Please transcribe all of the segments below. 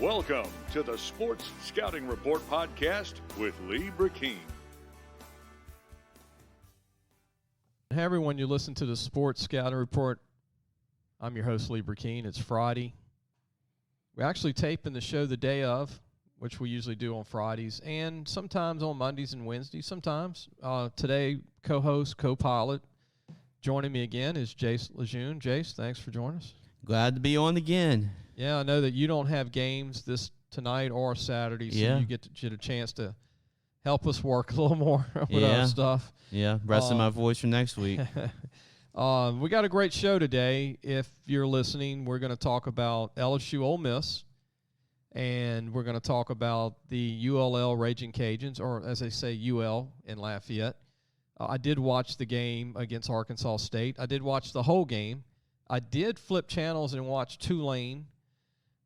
Welcome to the Sports Scouting Report podcast with Lee Brecheen. Hey everyone, you listen to the Sports Scouting Report. I'm your host, Lee Brecheen. It's Friday. We're actually taping the show the day of, which we usually do on Fridays, and sometimes on Mondays and Wednesdays. Sometimes. Today, co-host, co-pilot, joining me again is Jace LeJeune. Jace, thanks for joining us. Glad to be on again. Yeah, I know that you don't have games tonight or Saturday, so you get a chance to help us work a little more with our stuff. Yeah, resting my voice for next week. We got a great show today. If you're listening, we're going to talk about LSU Ole Miss, and we're going to talk about the UL Ragin Cajuns, or as they say, UL in Lafayette. I did watch the game against Arkansas State. I did watch the whole game. I did flip channels and watch Tulane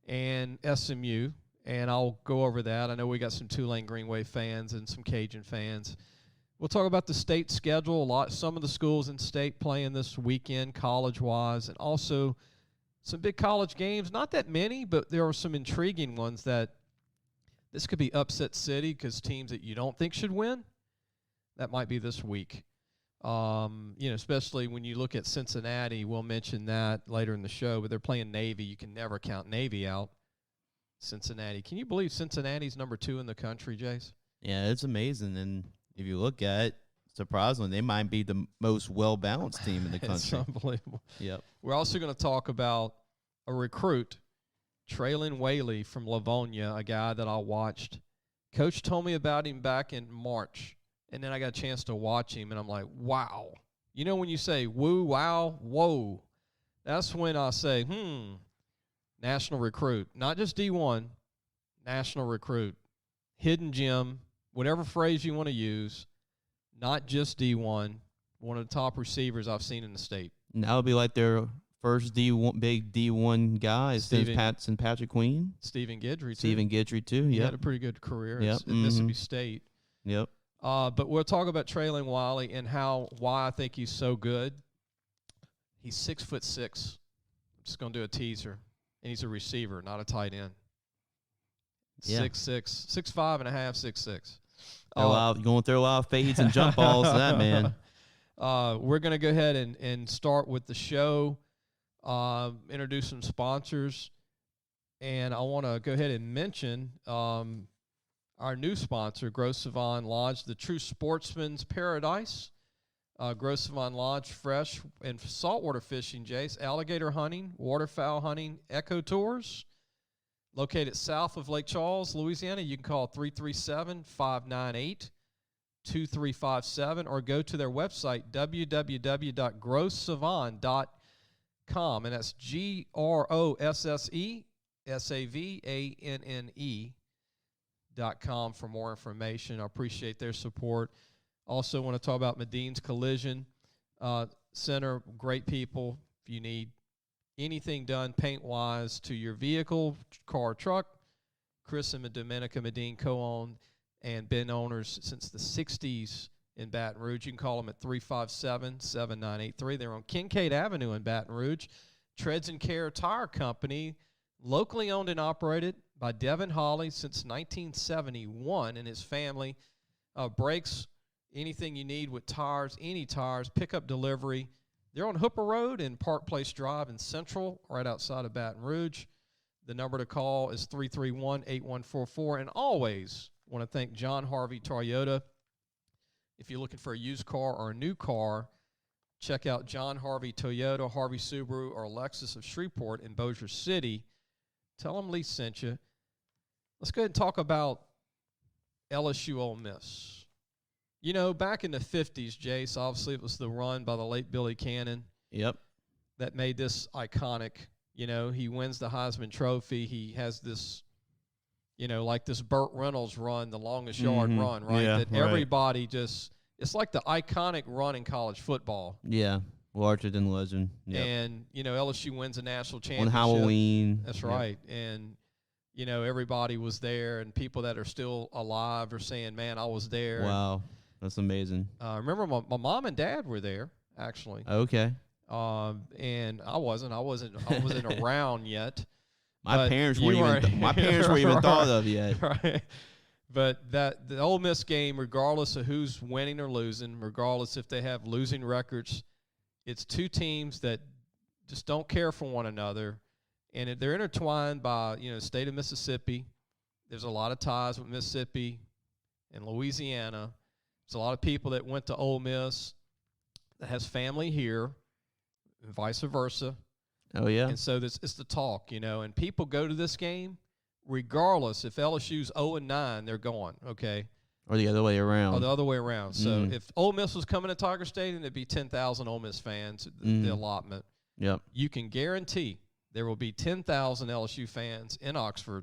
and SMU, and I'll go over that. I know we got some Tulane Green Wave fans and some Cajun fans. We'll talk about the state schedule, some of the schools in state playing this weekend college-wise, and also some big college games. Not that many, but there are some intriguing ones that this could be upset city because teams that you don't think should win, that might be this week. Especially when you look at Cincinnati, we'll mention that later in the show, but they're playing Navy. You can never count Navy out. Cincinnati. Can you believe Cincinnati's number 2 in the country, Jace? Yeah, it's amazing. And if you look at it, surprisingly, they might be the most well-balanced team in the country. It's unbelievable. Yep. We're also going to talk about a recruit, Traylon Whaley from Livonia, a guy that I watched. Coach told me about him back in March. And then I got a chance to watch him, and I'm like, wow. You know when you say woo, wow, whoa, that's when I say, national recruit. Not just D1, national recruit. Hidden gem, whatever phrase you want to use, not just D1, one of the top receivers I've seen in the state. And that would be like their first big D1 guy since Patrick Queen. Stephen Guidry, too. He had a pretty good career at Mississippi State. Yep. But we'll talk about Traylon Whaley and why I think he's so good. He's 6'6". I'm just going to do a teaser. And he's a receiver, not a tight end. 6'6", 6'5 and a half, 6'6". You're going through a lot of fades and jump balls to that man. We're going to go ahead and start with the show, introduce some sponsors. And I want to go ahead and mention our new sponsor, Gros Savon Lodge, the true sportsman's paradise. Gros Savon Lodge, fresh and saltwater fishing, Jace, alligator hunting, waterfowl hunting, eco tours. Located south of Lake Charles, Louisiana. You can call 337-598-2357 or go to their website, www.grossavon.com. And that's GROSSESAVANNE.com for more information. I appreciate their support. Also want to talk about Medine's Collision Center. Great people. If you need anything done paint-wise to your vehicle, car, truck, Chris and Dominica Medine co-owned and been owners since the 60s in Baton Rouge. You can call them at 357-7983. They're on Kincaid Avenue in Baton Rouge. Treads and Care Tire Company, locally owned and operated by Devin Hawley since 1971 and his family. Brakes, anything you need with tires, any tires, pickup delivery. They're on Hooper Road and Park Place Drive in Central, right outside of Baton Rouge. The number to call is 331-8144. And always want to thank John Harvey Toyota. If you're looking for a used car or a new car, check out John Harvey Toyota, Harvey Subaru, or Lexus of Shreveport in Bossier City. Tell them Lee sent you. Let's go ahead and talk about LSU Ole Miss. You know, back in the 50s, Jace, obviously it was the run by the late Billy Cannon. Yep. That made this iconic. You know, he wins the Heisman Trophy. He has this, like this Burt Reynolds run, the longest yard run, right? Yeah, everybody just, it's like the iconic run in college football. Yeah. Larger than legend. Yep. And, LSU wins a national championship. On Halloween. That's right. And, everybody was there, and people that are still alive are saying, man, I was there. Wow. That's amazing. I remember my mom and dad were there, actually. Okay. And I wasn't around yet. My parents were right. even thought of yet. Right. But the Ole Miss game, regardless of who's winning or losing, regardless if they have losing records, it's two teams that just don't care for one another, and they're intertwined by the state of Mississippi. There's a lot of ties with Mississippi and Louisiana. There's a lot of people that went to Ole Miss that has family here, and vice versa. Oh yeah. And so it's the talk, and people go to this game. Regardless, if LSU's 0-9, they're going, okay? Or the other way around. Or the other way around. So if Ole Miss was coming to Tiger Stadium, it'd be 10,000 Ole Miss fans, the allotment. Yep. You can guarantee there will be 10,000 LSU fans in Oxford.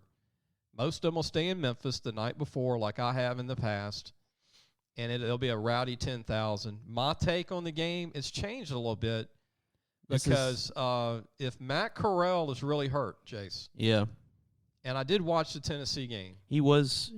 Most of them will stay in Memphis the night before, like I have in the past, and it'll be a rowdy 10,000. My take on the game has changed a little bit because if Matt Corral is really hurt, Jace. Yeah. And I did watch the Tennessee game. He was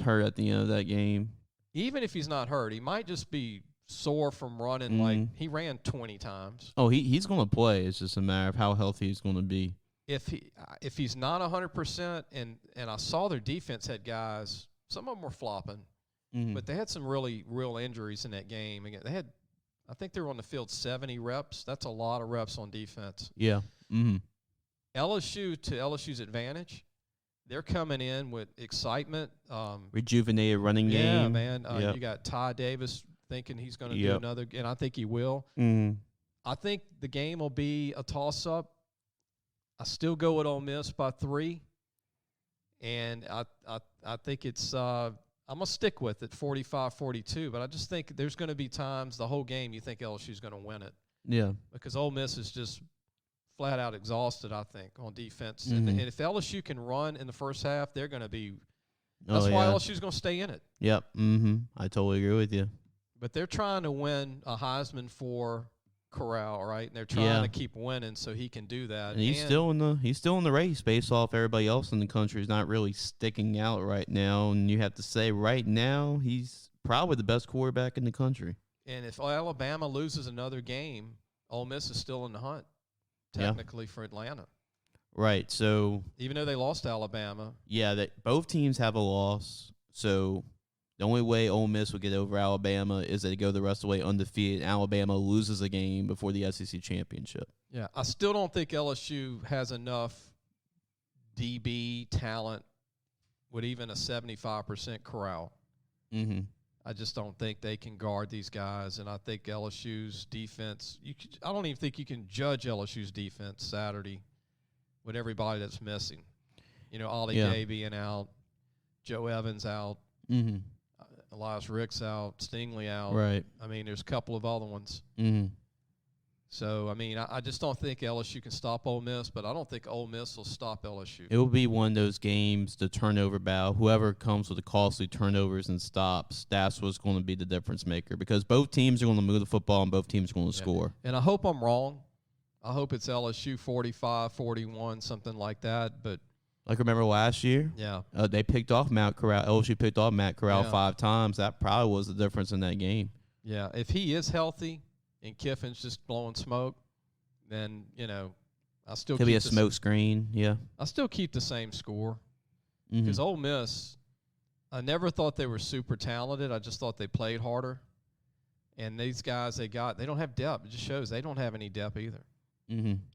hurt at the end of that game. Even if he's not hurt, he might just be sore from running. Like he ran 20 times. Oh, he's going to play. It's just a matter of how healthy he's going to be. If he's not 100%, and I saw their defense had guys. Some of them were flopping, but they had some really real injuries in that game. Again, I think they were on the field 70 reps. That's a lot of reps on defense. Yeah. LSU, to LSU's advantage, they're coming in with excitement. Rejuvenated running game. Yeah, man. You got Ty Davis thinking he's going to do another, and I think he will. I think the game will be a toss-up. I still go with Ole Miss by 3, and I think it's I'm going to stick with it, 45-42, but I just think there's going to be times the whole game you think LSU's going to win it. Yeah. Because Ole Miss is just flat out exhausted, I think, on defense. And if LSU can run in the first half, they're going to be – that's why LSU's going to stay in it. Yep. I totally agree with you. But they're trying to win a Heisman for Corral, right? And they're trying to keep winning so he can do that. And he's still in the race based off everybody else in the country is not really sticking out right now. And you have to say right now he's probably the best quarterback in the country. And if Alabama loses another game, Ole Miss is still in the hunt. Technically for Atlanta. Right. So even though they lost to Alabama. Yeah, both teams have a loss. So the only way Ole Miss would get over Alabama is they go the rest of the way undefeated. Alabama loses a game before the SEC championship. Yeah, I still don't think LSU has enough DB talent with even a 75% Corral. I just don't think they can guard these guys, and I think LSU's defense I don't even think you can judge LSU's defense Saturday with everybody that's missing. Ollie Gay being out, Joe Evans out, Elias Ricks out, Stingley out. Right. I mean, there's a couple of other ones. So, I mean, I just don't think LSU can stop Ole Miss, but I don't think Ole Miss will stop LSU. It will be one of those games, the turnover battle. Whoever comes with the costly turnovers and stops, that's what's going to be the difference maker because both teams are going to move the football and both teams are going to score. And I hope I'm wrong. I hope it's LSU 45-41, something like that. But like remember last year? Yeah. They picked off Matt Corral. LSU picked off Matt Corral 5 times. That probably was the difference in that game. Yeah. If he is healthy and Kiffin's just blowing smoke, then, I still could be a smoke screen, yeah. I still keep the same score because Ole Miss, I never thought they were super talented. I just thought they played harder. And these guys they don't have depth. It just shows they don't have any depth either.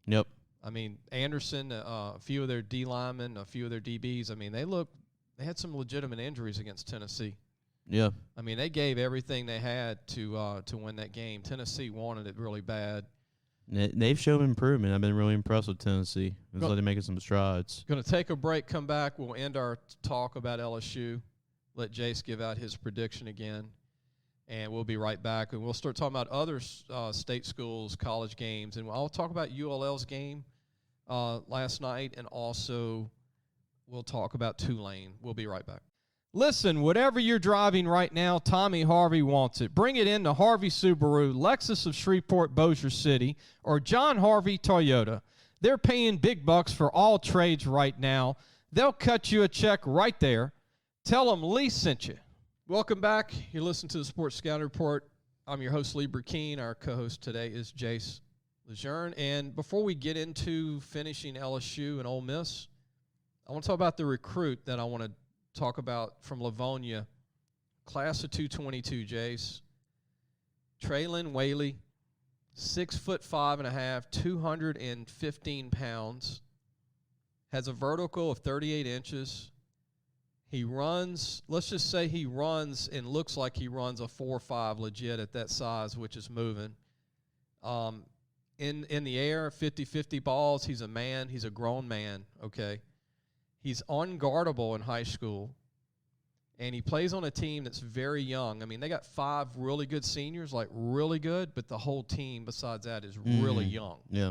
Yep. I mean, Anderson, a few of their D linemen, a few of their DBs, I mean, they had some legitimate injuries against Tennessee. Yeah. I mean, they gave everything they had to win that game. Tennessee wanted it really bad. They've shown improvement. I've been really impressed with Tennessee. Looks like they're making some strides. Going to take a break, come back. We'll end our talk about LSU. Let Jace give out his prediction again. And we'll be right back. And we'll start talking about other state schools, college games. And I'll talk about ULL's game last night. And also we'll talk about Tulane. We'll be right back. Listen, whatever you're driving right now, Tommy Harvey wants it. Bring it in to Harvey Subaru, Lexus of Shreveport, Bossier City, or John Harvey Toyota. They're paying big bucks for all trades right now. They'll cut you a check right there. Tell them Lee sent you. Welcome back. You listen to the Sports Scouting Report. I'm your host, Lee Brecheen. Our co-host today is Jace LeJeune. And before we get into finishing LSU and Ole Miss, I want to talk about the recruit that I want to talk about from Livonia, class of 222, Jace. Traylon Whaley, 6'5.5", 215 pounds, has a vertical of 38 inches. He runs, let's just say he runs and looks like he runs a 4.5 legit at that size, which is moving. In the air, 50-50 balls, he's a man. He's a grown man, okay? He's unguardable in high school, and he plays on a team that's very young. I mean, they got 5 really good seniors, like really good, but the whole team besides that is really young. Yeah.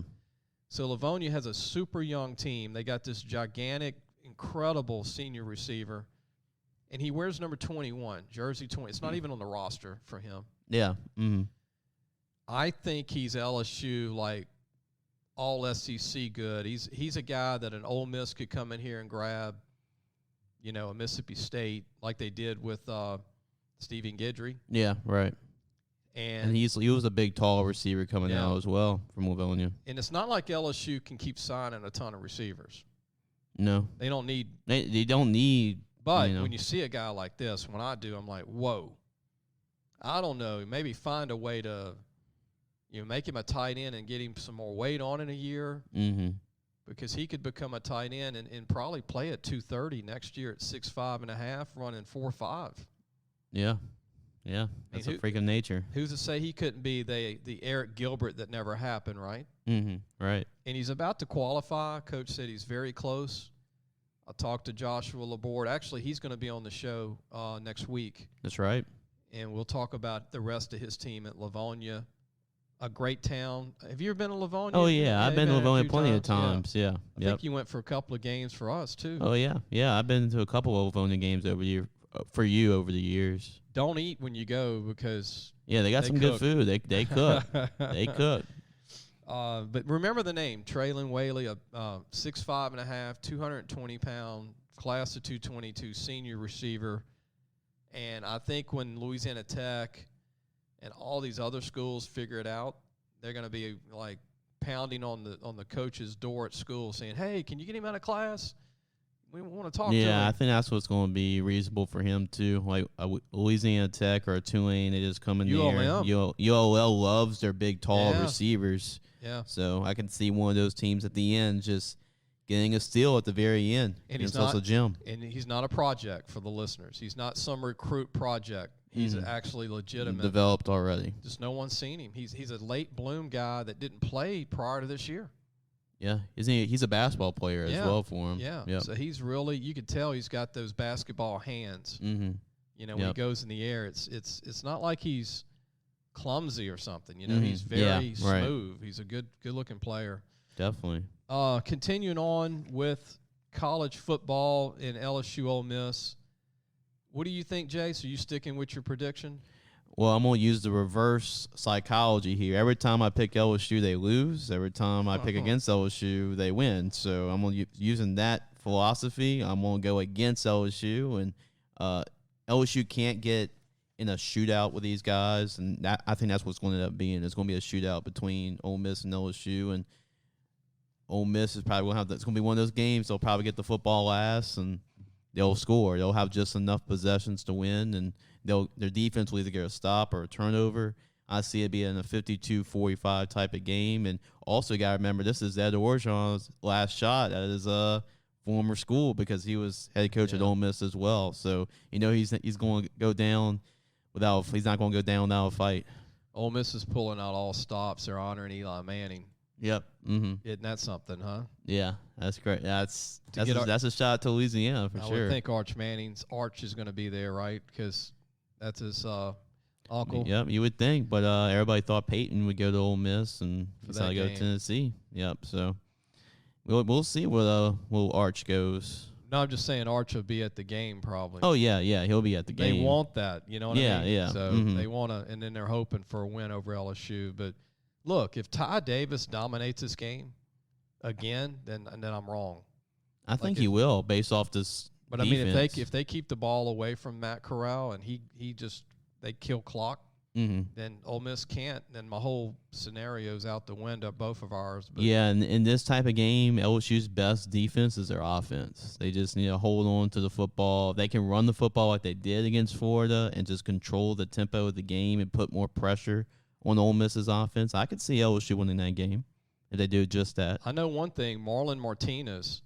So Livonia has a super young team. They got this gigantic, incredible senior receiver, and he wears number 21, jersey 20. It's not even on the roster for him. Yeah. Mm-hmm. I think he's LSU, like, all SEC good. He's a guy that an Ole Miss could come in here and grab, you know, a Mississippi State like they did with Stephen Guidry. Yeah, right. And he was a big, tall receiver coming out as well from Livonia. And it's not like LSU can keep signing a ton of receivers. No. They don't need. They don't need. But when you see a guy like this, when I do, I'm like, whoa. I don't know. Maybe find a way to, you know, make him a tight end and get him some more weight on in a year. Mm-hmm. Because he could become a tight end and probably play at 230 next year at 6'5.5", running 4.5. Yeah. Yeah, that's a freak of nature. Who's to say he couldn't be the Eric Gilbert that never happened, right? Mm-hmm. Right. And he's about to qualify. Coach said he's very close. I talked to Joshua Laborde. Actually, he's going to be on the show next week. That's right. And we'll talk about the rest of his team at Livonia, a great town. Have you ever been to Livonia? Oh, yeah. I've been to Livonia plenty of times. Yeah. I think you went for a couple of games for us, too. Oh, yeah. Yeah, I've been to a couple of Livonia games over the years. Don't eat when you go because they got some good food. They cook. They cook. But remember the name, Traylon Whaley, a 6'5.5", 220-pound, class of 222 senior receiver. And I think when Louisiana Tech and all these other schools figure it out, they're going to be like pounding on the coach's door at school saying, "Hey, can you get him out of class? We want to talk to him." Yeah, I think that's what's going to be reasonable for him, too. Like Louisiana Tech or a Tulane, they just come in there. ULL loves their big, tall receivers. Yeah. So I can see one of those teams at the end just getting a steal at the very end. And he's not a gym. And he's not a project for the listeners. He's not some recruit project. He's actually legitimate. Developed already. Just no one's seen him. He's a late bloom guy that didn't play prior to this year. Yeah, he's a basketball player as well for him. Yeah, yep. So he's really, you can tell he's got those basketball hands. Mm-hmm. You know, when he goes in the air, it's not like he's clumsy or something. You know, he's very smooth. Right. He's a good looking player. Definitely. Continuing on with college football in LSU Ole Miss, what do you think, Jace? Are you sticking with your prediction? Well, I'm going to use the reverse psychology here. Every time I pick LSU, they lose. Every time I pick against LSU, they win. So I'm using that philosophy. I'm going to go against LSU. And LSU can't get in a shootout with these guys. And I think that's what's going to end up being. It's going to be a shootout between Ole Miss and LSU. And Ole Miss is probably going to it's going to be one of those games they'll probably get the football last and they'll score. They'll have just enough possessions to win, and their defense will either get a stop or a turnover. I see it being a 52-45 type of game. And also got to remember, this is Ed Orgeron's last shot at his former school because he was head coach at Ole Miss as well. So, you know, he's going to go down he's not going to go down without a fight. Ole Miss is pulling out all stops. They're honoring Eli Manning. Yep. Mm-hmm. Isn't that something, huh? Yeah, that's great. That's a shot to Louisiana for sure. I would think Arch is going to be there, right? Because that's his uncle. Yep, you would think, but everybody thought Peyton would go to Ole Miss and decided to go to Tennessee. Yep. So we'll see where Arch goes. No, I'm just saying Arch will be at the game probably. Oh yeah, he'll be at the game. They want that, you know what I mean? Yeah. So they want to, and then they're hoping for a win over LSU, but. Look, if Ty Davis dominates this game again, then I'm wrong. I think he will, based off this. But defense. I mean, if they keep the ball away from Matt Corral and they kill clock, then Ole Miss can't. Then my whole scenario's out the window, both of ours. But Yeah, and in this type of game, LSU's best defense is their offense. They just need to hold on to the football. If they can run the football like they did against Florida and just control the tempo of the game and put more pressure on Ole Miss's offense, I could see LSU winning that game if they do just that. I know one thing: Marlon Martinez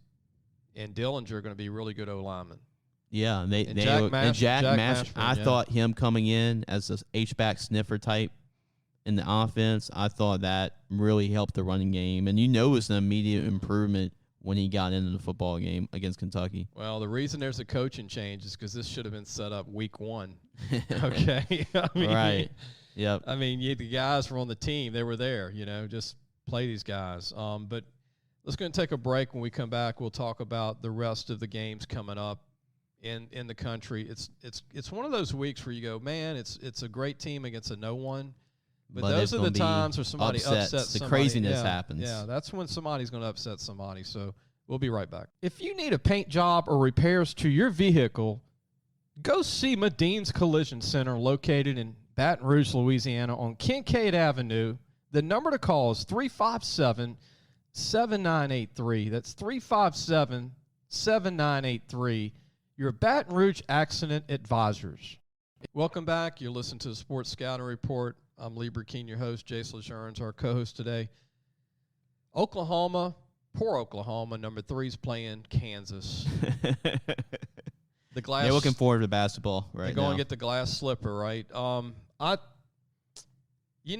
and Dillinger are going to be really good O linemen. Yeah, and Jack Mashburn, I yeah. thought him coming in as a H-back sniffer type in the offense, I thought that really helped the running game. And you noticed an immediate improvement when he got into the football game against Kentucky. Well, the reason there's a coaching change is because this should have been set up week 1. Okay? I mean, right. Yep. I mean, the guys were on the team. They were there, just play these guys. But let's go and take a break. When we come back, we'll talk about the rest of the games coming up in the country. It's one of those weeks where you go, man, it's a great team against a no one. But those are the times where somebody upsets somebody. The craziness happens. Yeah, that's when somebody's going to upset somebody. So we'll be right back. If you need a paint job or repairs to your vehicle, go see Madine's Collision Center located in Baton Rouge, Louisiana on Kincaid Avenue. The number to call is 357-7983. That's 357-7983. Your Baton Rouge Accident Advisors. Welcome back. You're listening to the Sports Scouting Report. I'm Lee Brecheen, your host. Jace LeJeune is our co-host today. Oklahoma, poor Oklahoma, number 3 is playing Kansas. The glass. They're looking forward to basketball right now. They're going to get the glass slipper, right? You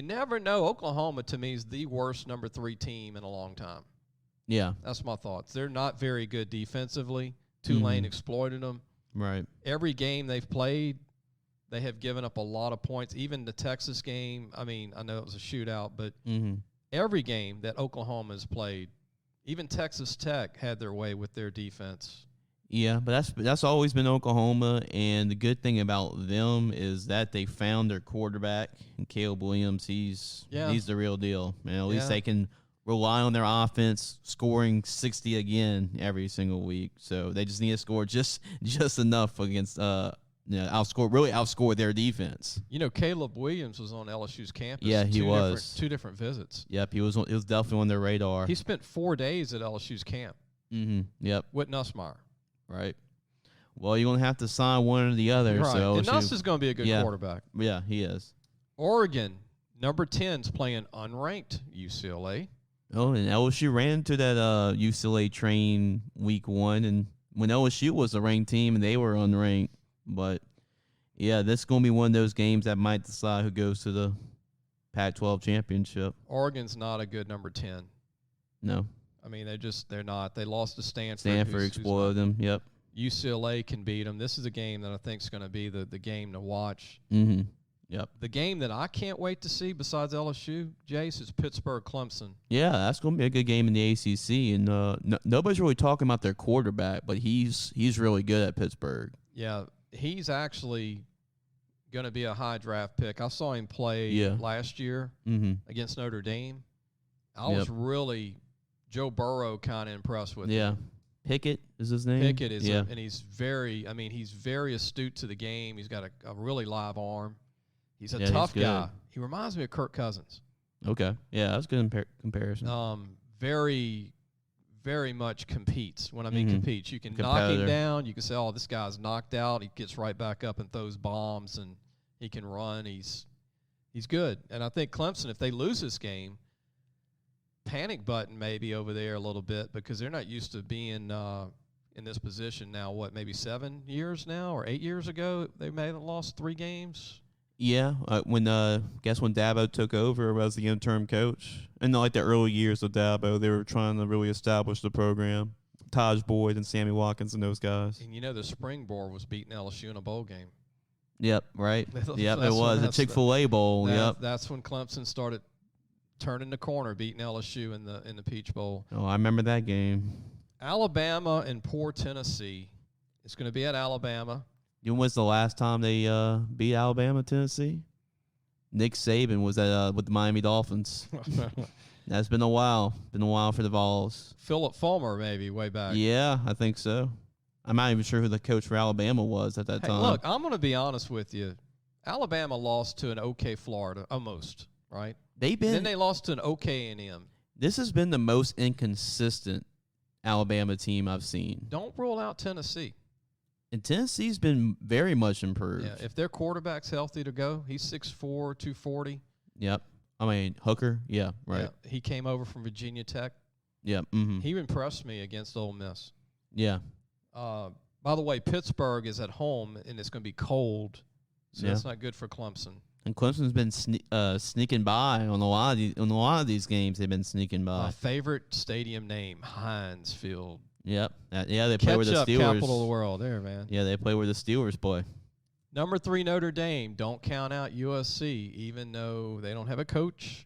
never know. Oklahoma, to me, is the worst number 3 team in a long time. Yeah. That's my thoughts. They're not very good defensively. Tulane exploited them. Right. Every game they've played, they have given up a lot of points. Even the Texas game, I mean, I know it was a shootout, but every game that Oklahoma has played, even Texas Tech had their way with their defense. Yeah, but that's always been Oklahoma, and the good thing about them is that they found their quarterback, and Caleb Williams. He's the real deal. Man, at least they can rely on their offense scoring 60 again every single week. So they just need to score just enough against outscore their defense. Caleb Williams was on LSU's campus. Yeah, he was. Two different visits. Yep, he was definitely on their radar. He spent 4 days at LSU's camp. Yep. With Nussmeier. Right. Well, you're going to have to sign one or the other. Right. So and Nuss is going to be a good quarterback. Yeah, he is. Oregon, number 10 is playing unranked UCLA. Oh, and LSU ran into that UCLA train week 1, and when LSU was a ranked team and they were unranked. But, yeah, this is going to be one of those games that might decide who goes to the Pac-12 championship. Oregon's not a good number 10. No. I mean, they're not. They lost to Stanford. Stanford exploded them, yep. UCLA can beat them. This is a game that I think is going to be the game to watch. Yep. The game that I can't wait to see besides LSU, Jace, is Pittsburgh-Clemson. Yeah, that's going to be a good game in the ACC. And nobody's really talking about their quarterback, but he's really good at Pittsburgh. Yeah, he's actually going to be a high draft pick. I saw him play last year against Notre Dame. I was really Joe Burrow kind of impressed with him. Pickett is his name? Pickett is, and he's very astute to the game. He's got a really live arm. He's a tough guy. He reminds me of Kirk Cousins. Okay. Yeah, that's a good comparison. Very, very much competes. When I mean competes, you can knock him down. You can say, oh, this guy's knocked out. He gets right back up and throws bombs, and he can run. He's good. And I think Clemson, if they lose this game, panic button maybe over there a little bit because they're not used to being in this position now. What, maybe 7 years now or 8 years ago? They may have lost 3 games. Yeah, when Dabo took over as the interim coach, and like the early years of Dabo, they were trying to really establish the program. Taj Boyd and Sammy Watkins and those guys. And the Springboard was beating LSU in a bowl game. Yep, right. Yep, it was the Chick-fil-A Bowl. That's when Clemson started turning the corner, beating LSU in the Peach Bowl. Oh, I remember that game. Alabama and poor Tennessee. It's going to be at Alabama. You know when's the last time they beat Alabama, Tennessee? Nick Saban was with the Miami Dolphins. That's been a while. Been a while for the Vols. Philip Fulmer, maybe, way back. Yeah, I think so. I'm not even sure who the coach for Alabama was at that time. Look, I'm going to be honest with you. Alabama lost to an OK Florida, almost, right? Then they lost to an OK A&M. This has been the most inconsistent Alabama team I've seen. Don't rule out Tennessee. And Tennessee's been very much improved. Yeah, if their quarterback's healthy to go, he's 6'4", 240. Yep. I mean, Hooker, yeah, right. Yeah, he came over from Virginia Tech. Yeah. He impressed me against Ole Miss. Yeah. By the way, Pittsburgh is at home, and it's going to be cold, so that's not good for Clemson. And Clemson's been sneaking by on a lot of these games. They've been sneaking by. My favorite stadium name, Heinz Field. Yep. They play where the Steelers. Capital of the world there, man. Yeah, they play where the Steelers play. Number 3, Notre Dame. Don't count out USC, even though they don't have a coach.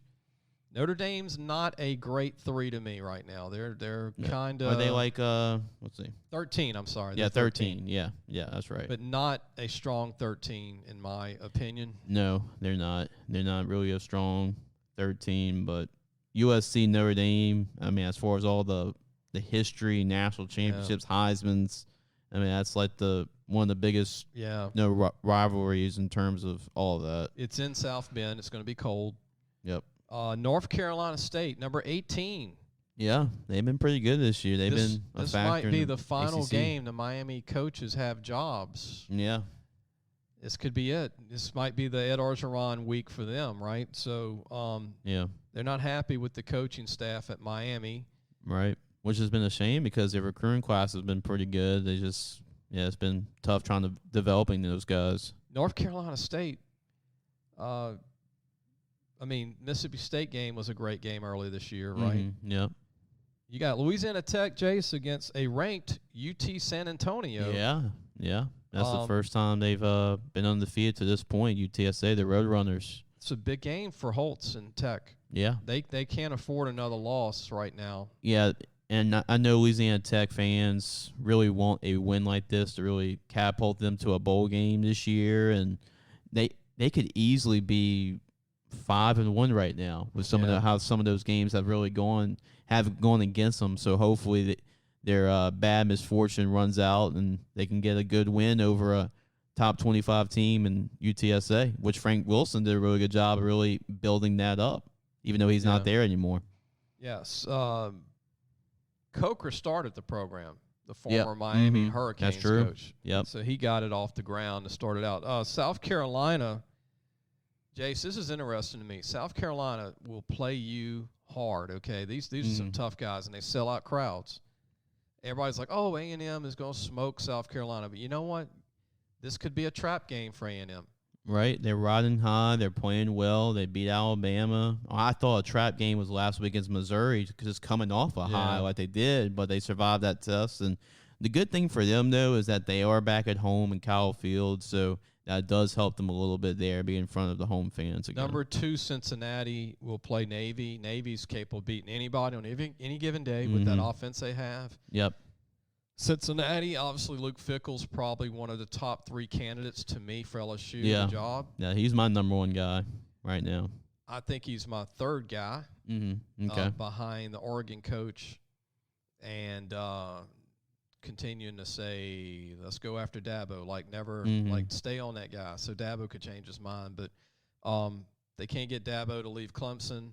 Notre Dame's not a great 3 to me right now. They're kind of. Are they like let's see, 13? I'm sorry. Yeah, 13. Yeah, that's right. But not a strong 13 in my opinion. No, they're not. They're not really a strong 13. But USC, Notre Dame. I mean, as far as all the history, national championships, Heisman's. I mean, that's like one of the biggest rivalries in terms of all of that. It's in South Bend. It's going to be cold. Yep. North Carolina State, number 18. Yeah, they've been pretty good this year. This might be the final game the Miami coaches have jobs. Yeah. This could be it. This might be the Ed Orgeron week for them, right? So, they're not happy with the coaching staff at Miami. Right, which has been a shame because their recruiting class has been pretty good. They just, it's been tough trying to developing those guys. North Carolina State, Mississippi State game was a great game early this year, right? Mm-hmm. Yep. You got Louisiana Tech, Jace, against a ranked UT San Antonio. Yeah. That's the first time they've been undefeated to this point. UTSA, the Roadrunners. It's a big game for Holtz and Tech. Yeah. They can't afford another loss right now. Yeah, and I know Louisiana Tech fans really want a win like this to really catapult them to a bowl game this year, and they could easily be 5-1 right now with how some of those games have really gone against them. So hopefully their bad misfortune runs out and they can get a good win over a top 25 team in UTSA, which Frank Wilson did a really good job of really building that up, even though he's not there anymore. Yes. Coker started the program, the former Miami Hurricanes coach. Yep. So he got it off the ground to start it out. South Carolina, Jace, this is interesting to me. South Carolina will play you hard, okay? These are some tough guys, and they sell out crowds. Everybody's like, oh, A&M is going to smoke South Carolina. But you know what? This could be a trap game for A&M. Right. They're riding high. They're playing well. They beat Alabama. I thought a trap game was last week against Missouri because it's coming off a high like they did, but they survived that test. And the good thing for them, though, is that they are back at home in Kyle Field, so that does help them a little bit there, being in front of the home fans again. Number 2, Cincinnati will play Navy. Navy's capable of beating anybody on any given day with that offense they have. Yep. Cincinnati, obviously Luke Fickell's probably one of the top 3 candidates to me for LSU the job. Yeah, he's my number 1 guy right now. I think he's my 3rd guy Okay. Behind the Oregon coach and continuing to say, let's go after Dabo, like stay on that guy. So Dabo could change his mind, but they can't get Dabo to leave Clemson.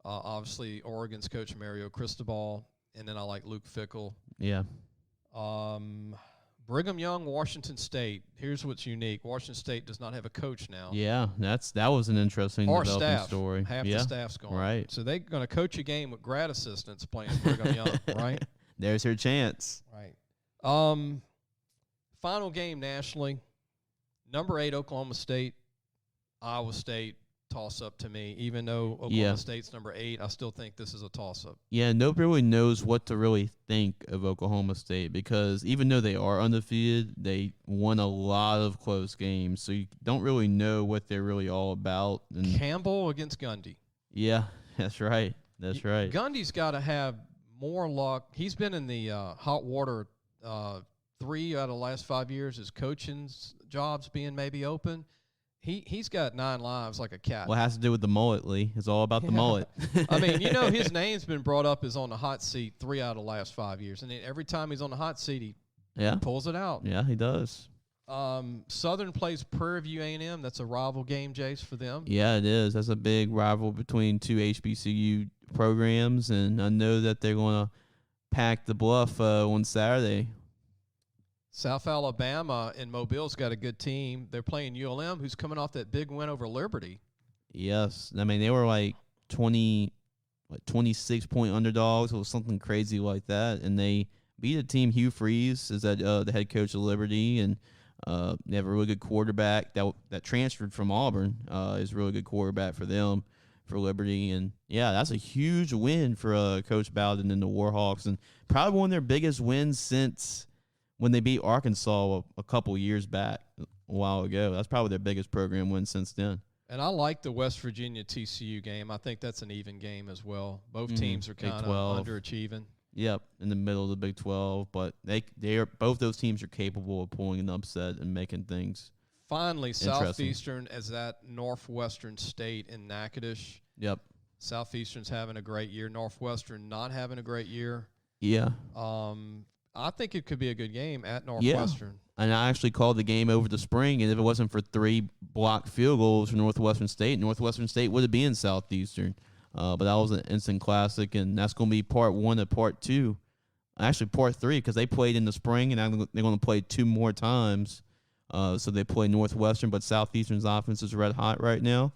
Obviously, Oregon's coach Mario Cristobal, and then I like Luke Fickell. Yeah. Brigham Young, Washington State. Here's what's unique: Washington State does not have a coach now. Yeah, that was an interesting developing story. Half the staff's gone. Right. So they're going to coach a game with grad assistants playing Brigham Young. Right. There's her chance. Right. Final game nationally. Number 8, Oklahoma State. Iowa State. Toss-up to me. Even though Oklahoma State's number 8, I still think this is a toss-up. Yeah, nobody really knows what to really think of Oklahoma State because even though they are undefeated, they won a lot of close games. So you don't really know what they're really all about. And Campbell against Gundy. Yeah, that's right. That's right. Gundy's got to have more luck. He's been in the hot water 3 out of the last 5 years. His coaching jobs being maybe open. He's got 9 lives like a cat. Well, it has to do with the mullet, Lee. It's all about the mullet. I mean, his name's been brought up as on the hot seat 3 out of the last 5 years. And every time he's on the hot seat, he pulls it out. Yeah, he does. Southern plays Prairie View A&M. That's a rival game, Jace, for them. Yeah, it is. That's a big rival between two HBCU programs, and I know that they're going to pack the Bluff on Saturday. South Alabama and Mobile's got a good team. They're playing ULM, who's coming off that big win over Liberty. Yes. I mean, they were like 26-point underdogs or something crazy like that, and they beat a team. Hugh Freeze is the head coach of Liberty, and they have a really good quarterback that transferred from Auburn. Is a really good quarterback for them, for Liberty. And, yeah, that's a huge win for Coach Bowden and the Warhawks, and probably one of their biggest wins since when they beat Arkansas a couple years back a while ago. That's probably their biggest program win since then. And I like the West Virginia TCU game. I think that's an even game as well. Both teams are kind of underachieving. Yep, in the middle of the Big 12, but they are both those teams are capable of pulling an upset and making things. Finally, Southeastern as that Northwestern State in Natchitoches. Yep. Southeastern's having a great year. Northwestern not having a great year. Yeah. I think it could be a good game at Northwestern. Yeah. And I actually called the game over the spring, and if it wasn't for 3 blocked field goals from Northwestern State would have been Southeastern. But that was an instant classic, and that's going to be part 1 of part 2. Actually, part 3, because they played in the spring, and they're going to play 2 more times. So they play Northwestern, but Southeastern's offense is red hot right now.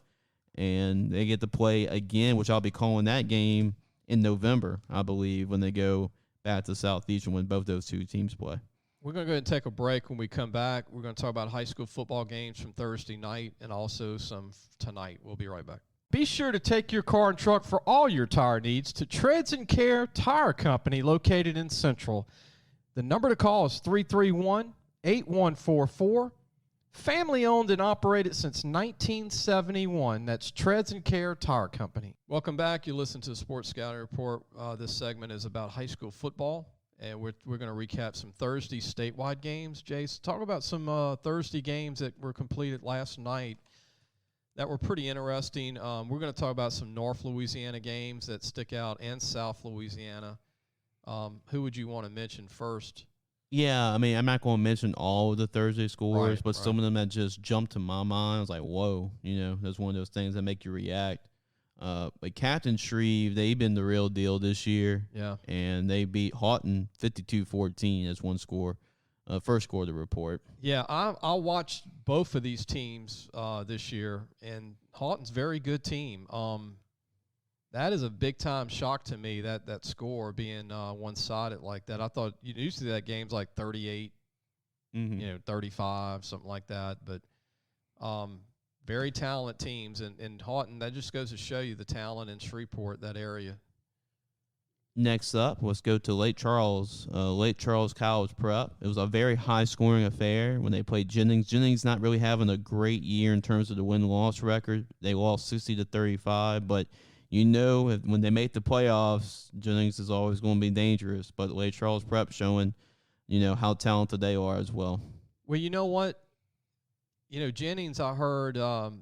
And they get to play again, which I'll be calling that game in November, I believe, when they go back to Southeastern when both those two teams play. We're going to go ahead and take a break. When we come back, we're going to talk about high school football games from Thursday night and also some tonight. We'll be right back. Be sure to take your car and truck for all your tire needs to Treads and Care Tire Company located in Central. The number to call is 331-8144. Family owned and operated since 1971. That's Treads and Care Tire Company. Welcome back. You listen to the Sports Scouting Report. This segment is about high school football, and we're going to recap some Thursday statewide games. Jace, talk about some Thursday games that were completed last night that were pretty interesting. We're going to talk about some North Louisiana games that stick out and South Louisiana. Who would you want to mention first? Yeah, I mean, I'm not going to mention all of the Thursday scores, but some of them that just jumped to my mind. I was like, whoa, that's one of those things that make you react. But Captain Shreve, they've been the real deal this year. Yeah. And they beat Houghton 52-14 as one score, first score to report. Yeah, I watched both of these teams this year, and Houghton's a very good team. That is a big-time shock to me, that score being one-sided like that. I thought usually that game's like 38, 35, something like that. But very talented teams. And Houghton, that just goes to show you the talent in Shreveport, that area. Next up, let's go to Lake Charles College Prep. It was a very high-scoring affair when they played Jennings. Jennings not really having a great year in terms of the win-loss record. They lost 60-35, but when they make the playoffs, Jennings is always going to be dangerous. But Lake Charles Prep showing, how talented they are as well. Well, you know what? Jennings, I heard,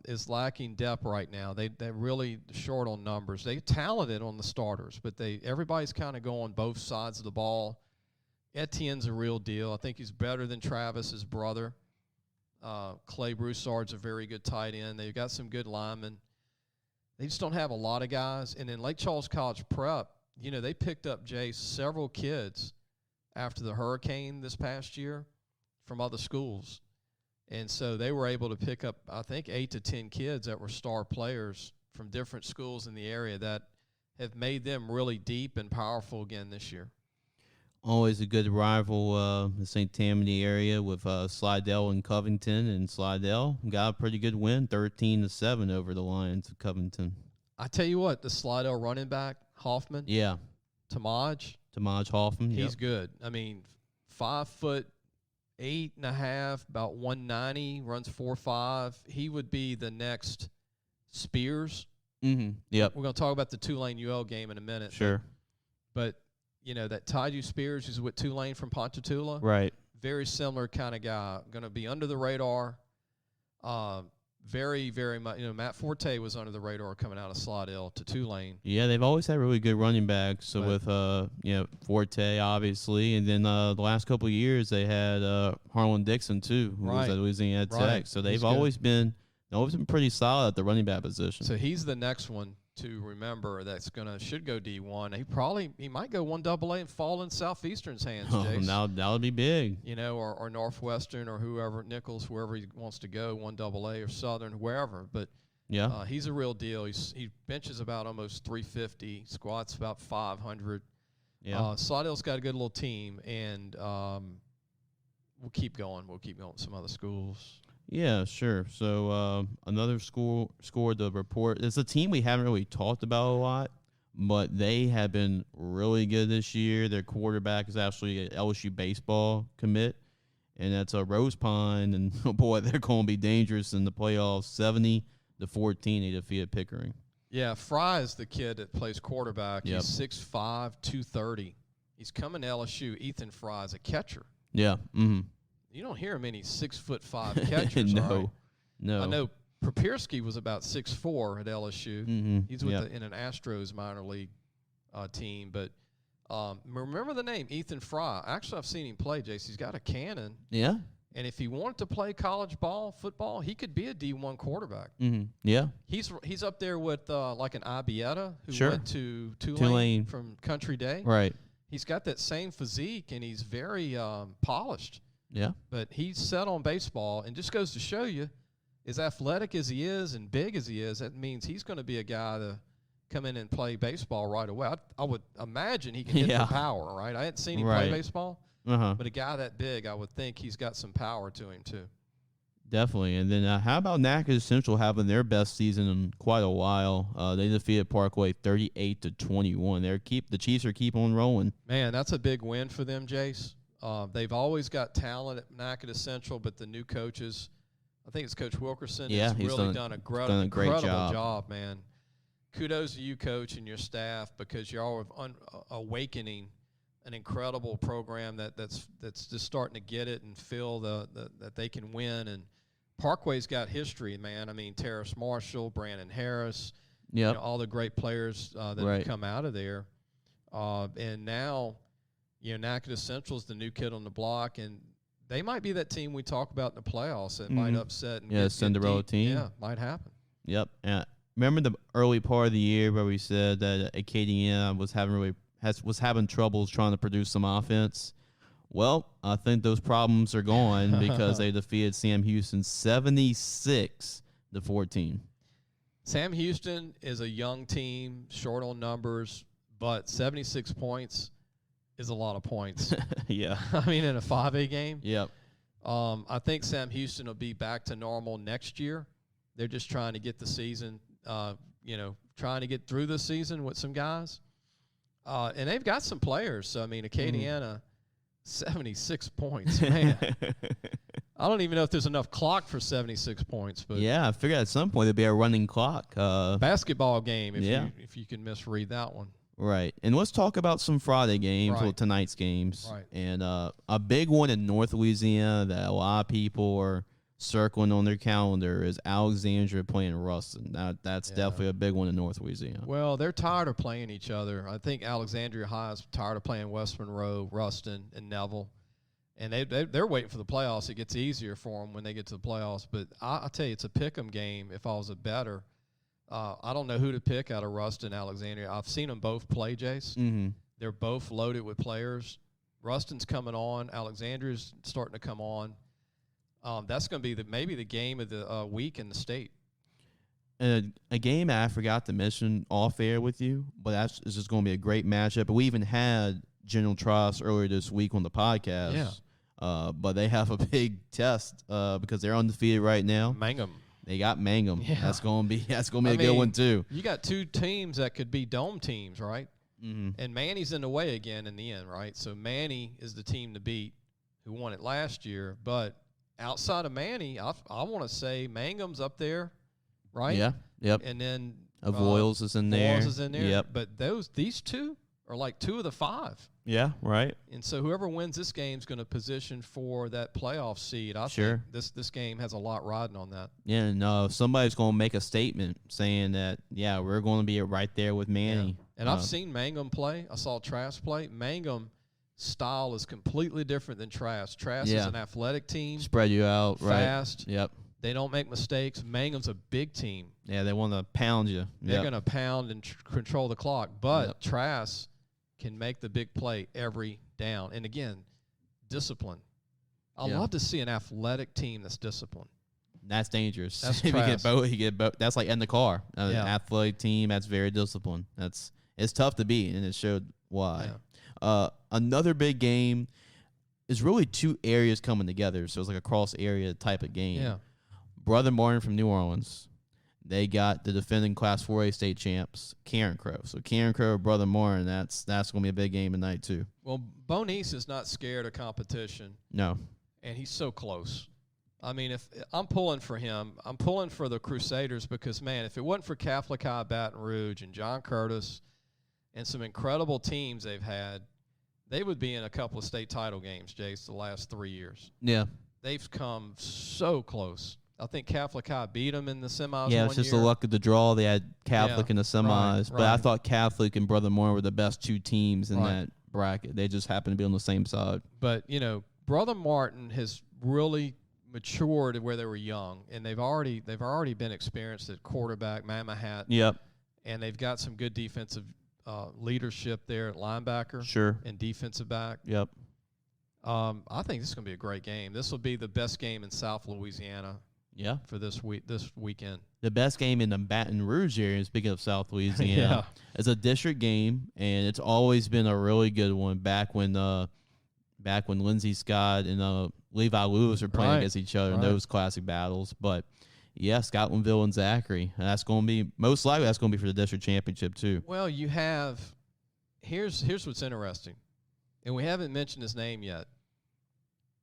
is lacking depth right now. They're really short on numbers. They're talented on the starters, but everybody's kind of going both sides of the ball. Etienne's a real deal. I think he's better than Travis's brother. Clay Broussard's a very good tight end. They've got some good linemen. They just don't have a lot of guys. And in Lake Charles College Prep, they picked up, Jace, several kids after the hurricane this past year from other schools. And so they were able to pick up, I think, 8 to 10 kids that were star players from different schools in the area that have made them really deep and powerful again this year. Always a good rival, the St. Tammany area with Slidell and Covington. And Slidell got a pretty good win, 13-7 over the Lions of Covington. I tell you what, the Slidell running back, Hoffman. Yeah. Tamaj Hoffman. He's good. I mean, 5'8.5", about 190, runs 4.5. He would be the next Spears. Mm-hmm. Yep. We're going to talk about the Tulane UL game in a minute. Sure. But that Tyju Spears is with Tulane from Ponchatoula. Right. Very similar kind of guy. Going to be under the radar. very, very much. Matt Forte was under the radar coming out of Slidell to Tulane. Yeah, they've always had really good running backs. So with Forte obviously, and then the last couple of years they had Harlan Dixon too, who was at Louisiana Tech. So they've always been pretty solid at the running back position. So he's the next one to remember that's should go D1. He might go 1AA and fall in Southeastern's hands. Jace. Now that would be big. Or Northwestern or whoever, Nichols, wherever he wants to go, 1AA or Southern, wherever. But he's a real deal. He benches about almost 350, squats about 500. Yeah. Slidell's got a good little team, and we'll keep going. We'll keep going with some other schools. Yeah, sure. So another school scored the report. It's a team we haven't really talked about a lot, but they have been really good this year. Their quarterback is actually an LSU baseball commit, and that's a Rose Pine. And, oh, boy, they're going to be dangerous in the playoffs. 70-14, they defeated Pickering. Yeah, Fry is the kid that plays quarterback. Yep. He's 6'5", 230. He's coming to LSU. Ethan Fry is a catcher. Yeah, mm-hmm. You don't hear many 6'5" catchers. No. I know Papirski was about 6'4" at LSU. Mm-hmm. He's in an Astros minor league team. But remember the name, Ethan Fry. Actually, I've seen him play, Jace. He's got a cannon. Yeah. And if he wanted to play college football, he could be a D1 quarterback. Mm-hmm. Yeah. He's up there with like an Ibieta who went to Tulane from Country Day. Right. He's got that same physique, and he's very polished. Yeah. But he's set on baseball, and just goes to show you, as athletic as he is and big as he is, that means he's going to be a guy to come in and play baseball right away. I would imagine he can hit the power, right? I hadn't seen him play baseball, but a guy that big, I would think he's got some power to him too. Definitely. And then how about Natchez Central having their best season in quite a while? They defeated Parkway 38-21. The Chiefs are keep on rolling. Man, that's a big win for them, Jace. They've always got talent at Natchez Central, but the new coaches, I think it's Coach Wilkerson, has really done a incredible job, man. Kudos to you, Coach, and your staff, because you're all awakening an incredible program that's just starting to get it and feel that they can win. And Parkway's got history, man. I mean, Terrace Marshall, Brandon Harris, all the great players that have come out of there. And now, Natchez Central is the new kid on the block, and they might be that team we talk about in the playoffs that might upset and get Cinderella team. Yeah, might happen. Yep. Remember the early part of the year where we said that Acadiana was having troubles trying to produce some offense? Well, I think those problems are gone because they defeated Sam Houston 76-14. Sam Houston is a young team, short on numbers, but 76 points is a lot of points. Yeah. I mean, in a 5A game. Yep. I think Sam Houston will be back to normal next year. They're just trying to get the season, trying to get through the season with some guys. And they've got some players. So, I mean, Acadiana, 76 points. Man, I don't even know if there's enough clock for 76 points. But yeah, I figured at some point there'd be a running clock. Basketball game, if you can misread that one. Right. And let's talk about some Friday games, or tonight's games. Right. And a big one in North Louisiana that a lot of people are circling on their calendar is Alexandria playing Ruston. That's definitely a big one in North Louisiana. Well, they're tired of playing each other. I think Alexandria High is tired of playing West Monroe, Ruston, and Neville. And they're waiting for the playoffs. It gets easier for them when they get to the playoffs. But I'll tell you, it's a pick-em game if I was a bettor. I don't know who to pick out of Ruston and Alexandria. I've seen them both play, Jace. Mm-hmm. They're both loaded with players. Ruston's coming on. Alexandria's starting to come on. That's going to be maybe the game of the week in the state. And a game I forgot to mention off air with you, but that's just going to be a great matchup. But we even had General Trost earlier this week on the podcast. Yeah. But they have a big test because they're undefeated right now. Mangum. They got Mangum. Yeah. That's going to be a good one too. You got two teams that could be dome teams, right? Mm-hmm. And Manny's in the way again in the end, right? So Manny is the team to beat who won it last year. But outside of Manny, I want to say Mangum's up there, right? Yeah. Yep. And then Avoyles is in there. Avoyles is in there. Yep. But these two are like two of the five. Yeah, right. And so whoever wins this game is going to position for that playoff seed. I Sure. think this game has a lot riding on that. Yeah, no, somebody's going to make a statement saying that, yeah, we're going to be right there with Manny. Yeah. And I've seen Mangum play. I saw Trask play. Mangum style is completely different than Trask. Trask is an athletic team. Spread you out, fast. Right. Yep. They don't make mistakes. Mangum's a big team. Yeah, they want to pound you. They're going to pound and control the clock. But Trask can make the big play every down. And, again, discipline. I love to see an athletic team that's disciplined. That's dangerous. That's if you get both, that's like in the car. An athletic team that's very disciplined. It's tough to beat, and it showed why. Yeah. Another big game is really two areas coming together, so it's like a cross-area type of game. Yeah. Brother Martin from New Orleans, they got the defending Class 4A state champs, Karen Crow. So Karen Crow, Brother Martin, that's going to be a big game tonight too. Well, Bonice is not scared of competition. No. And he's so close. I mean, if I'm pulling for him, I'm pulling for the Crusaders because, man, if it wasn't for Catholic High Baton Rouge and John Curtis and some incredible teams they've had, they would be in a couple of state title games, Jace, the last 3 years. Yeah. They've come so close. I think Catholic High beat them in the semis. Yeah, it's just the luck of the draw. They had Catholic in the semis, but I thought Catholic and Brother Martin were the best two teams in that bracket. They just happened to be on the same side. But, Brother Martin has really matured where they were young, and they've already been experienced at quarterback, Mama Hat. Yep. And they've got some good defensive leadership there at linebacker. Sure. And defensive back. Yep. I think this is going to be a great game. This will be the best game in South Louisiana. Yeah. For this weekend. The best game in the Baton Rouge area, speaking of South Louisiana, it's a district game, and it's always been a really good one back when Lindsey Scott and Levi Lewis were playing against each other in those classic battles. But, yeah, Scotlandville and Zachary. And that's going to be – most likely that's going to be for the district championship too. Well, you have – here's what's interesting, and we haven't mentioned his name yet.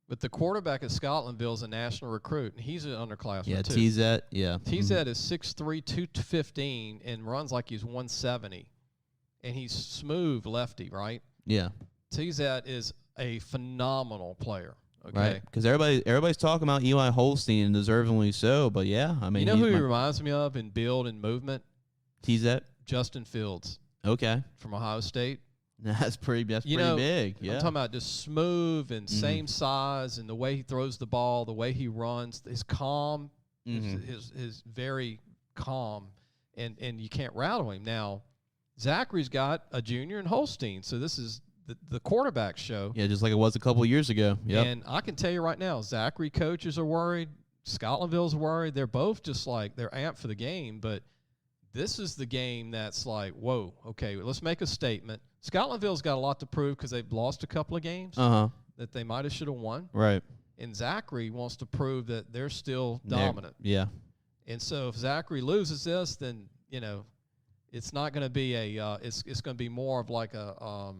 But the quarterback at Scotlandville is a national recruit, and he's an underclassman, yeah, too. TZ, yeah. TZ is 6'3", 215, and runs like he's 170. And he's smooth lefty, right? Yeah. TZ is a phenomenal player, okay? Right, because everybody's talking about Eli Holstein, and deservingly so, but, yeah, I mean. You know who he reminds me of in build and movement? TZ? Justin Fields. Okay. From Ohio State. That's pretty big. Yeah. I'm talking about just smooth and same size, and the way he throws the ball, the way he runs, his calm, his very calm, and you can't rattle him. Now, Zachary's got a junior in Holstein, so this is the quarterback show. Yeah, just like it was a couple of years ago. Yep. And I can tell you right now, Zachary coaches are worried. Scotlandville's worried. They're both just like they're amped for the game, but this is the game that's like, whoa, okay, let's make a statement. Scotlandville's got a lot to prove because they've lost a couple of games that they might have should have won. Right. And Zachary wants to prove that they're still dominant. Yeah. And so if Zachary loses this, then, it's not going to be it's going to be more of like a,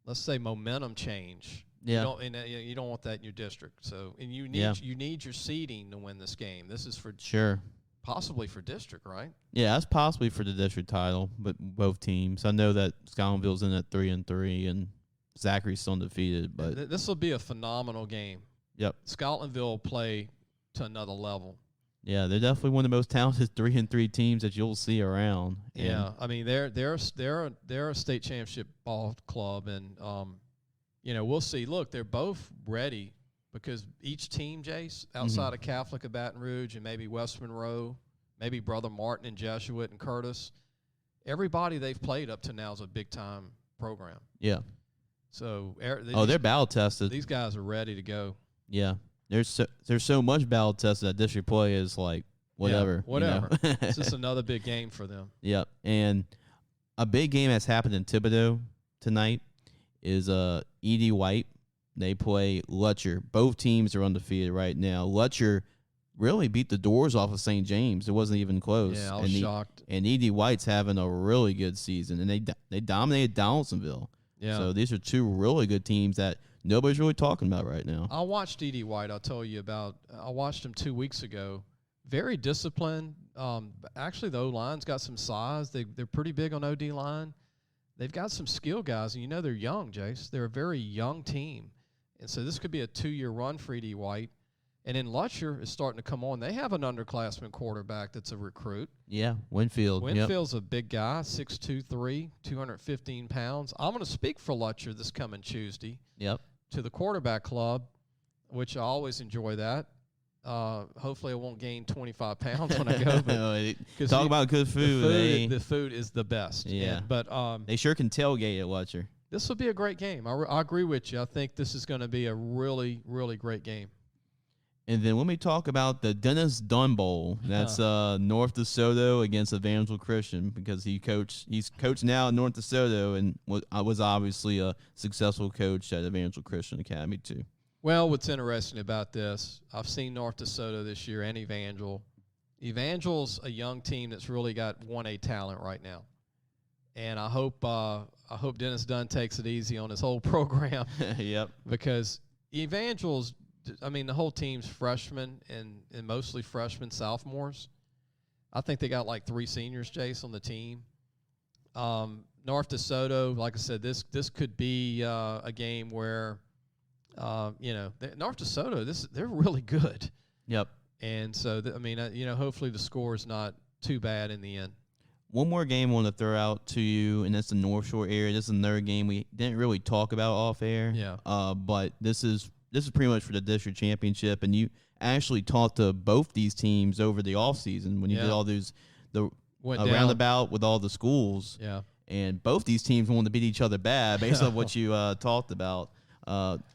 let's say, momentum change. Yeah. You don't want that in your district. So, and you need your seeding to win this game. This is for sure. Possibly for district, right? Yeah, that's possibly for the district title, but both teams. I know that Scotlandville's in at 3-3, and Zachary's still undefeated. But this will be a phenomenal game. Yep. Scotlandville play to another level. Yeah, they're definitely one of the most talented 3-3 teams that you'll see around. Yeah, I mean they're a state championship ball club, and we'll see. Look, they're both ready. Because each team, Jace, outside of Catholic of Baton Rouge and maybe West Monroe, maybe Brother Martin and Jesuit and Curtis, everybody they've played up to now is a big-time program. Yeah. So they're battle tested. These guys are ready to go. Yeah. There's so much battle tested that district play is like whatever. Yeah, whatever. It's just another big game for them. Yep. And a big game that's happened in Thibodaux tonight is E.D. White. They play Lutcher. Both teams are undefeated right now. Lutcher really beat the doors off of St. James. It wasn't even close. Yeah, I was shocked. And E.D. White's having a really good season, and they dominated Donaldsonville. Yeah. So these are two really good teams that nobody's really talking about right now. I watched E.D. White. I'll tell you about. I watched him 2 weeks ago. Very disciplined. Actually, the O-line's got some size. They're pretty big on O-D line. they've got some skill guys, and you know they're young, Jace. They're a very young team. And so this could be a 2-year run for E.D. White. And then Lutcher is starting to come on. They have an underclassman quarterback that's a recruit. Yeah, Winfield. Winfield's a big guy, 6'2", 215 pounds. I'm going to speak for Lutcher this coming Tuesday. Yep. To the quarterback club, which I always enjoy that. Hopefully I won't gain 25 pounds when I go. But talk about good food. The food is the best. Yeah. But they sure can tailgate at Lutcher. This will be a great game. I agree with you. I think this is going to be a really, really great game. And then when we talk about the Dennis Dunn Bowl, that's North DeSoto against Evangel Christian, because he's coached now at North DeSoto and was obviously a successful coach at Evangel Christian Academy too. Well, what's interesting about this, I've seen North DeSoto this year and Evangel. Evangel's a young team that's really got 1A talent right now. And I hope Dennis Dunn takes it easy on his whole program. Yep. Because Evangel's, the whole team's freshmen and mostly freshmen, sophomores. I think they got like 3 seniors, Jace, on the team. North DeSoto, like I said, this could be a game where, North DeSoto, they're really good. Yep. And so, hopefully the score is not too bad in the end. One more game I want to throw out to you, and that's the North Shore area. This is another game we didn't really talk about off air. Yeah. But this is pretty much for the district championship, and you actually talked to both these teams over the offseason when you did all the roundabout with all the schools. Yeah. And both these teams wanted to beat each other bad based on what you talked about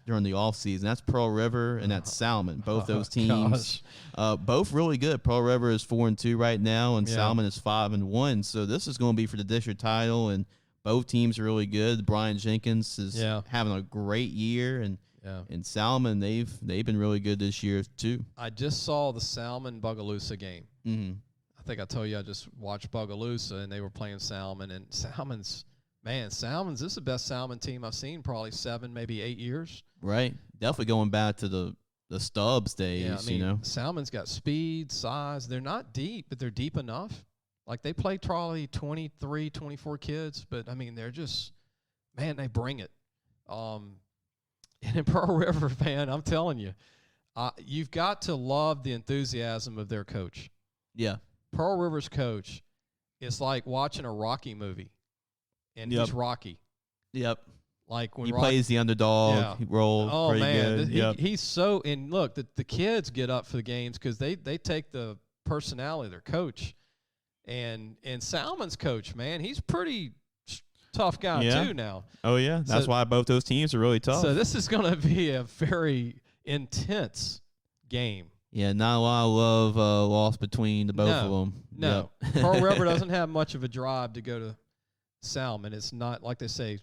during the offseason. That's Pearl River and that's Salmon. Both those teams, both really good. Pearl River is 4-2 right now, and Salmon is 5-1. So this is going to be for the district title, and both teams are really good. Brian Jenkins is having a great year, and Salmon, they've been really good this year too. I just saw the Salmon Bogalusa game. Mm-hmm. I think I told you I just watched Bogalusa, and they were playing Salmon, and Salmon's this is the best Salmon team I've seen probably 7, maybe 8 years. Right. Definitely going back to the Stubbs days, Salmon's got speed, size. They're not deep, but they're deep enough. Like, they play probably 23, 24 kids, but, they're just, they bring it. And in Pearl River, man, I'm telling you, you've got to love the enthusiasm of their coach. Yeah. Pearl River's coach, it's like watching a Rocky movie. And he's Rocky. Yep. Like when he plays the underdog role. Oh, pretty man. good. He's so – and look, the kids get up for the games because they take the personality of their coach. And Salmon's coach, man, he's pretty tough guy too now. Oh, yeah. That's why both those teams are really tough. So this is going to be a very intense game. Yeah, not a lot of love lost between the both of them. No. Yep. Pearl River doesn't have much of a drive to go to Salmon. It's not like they say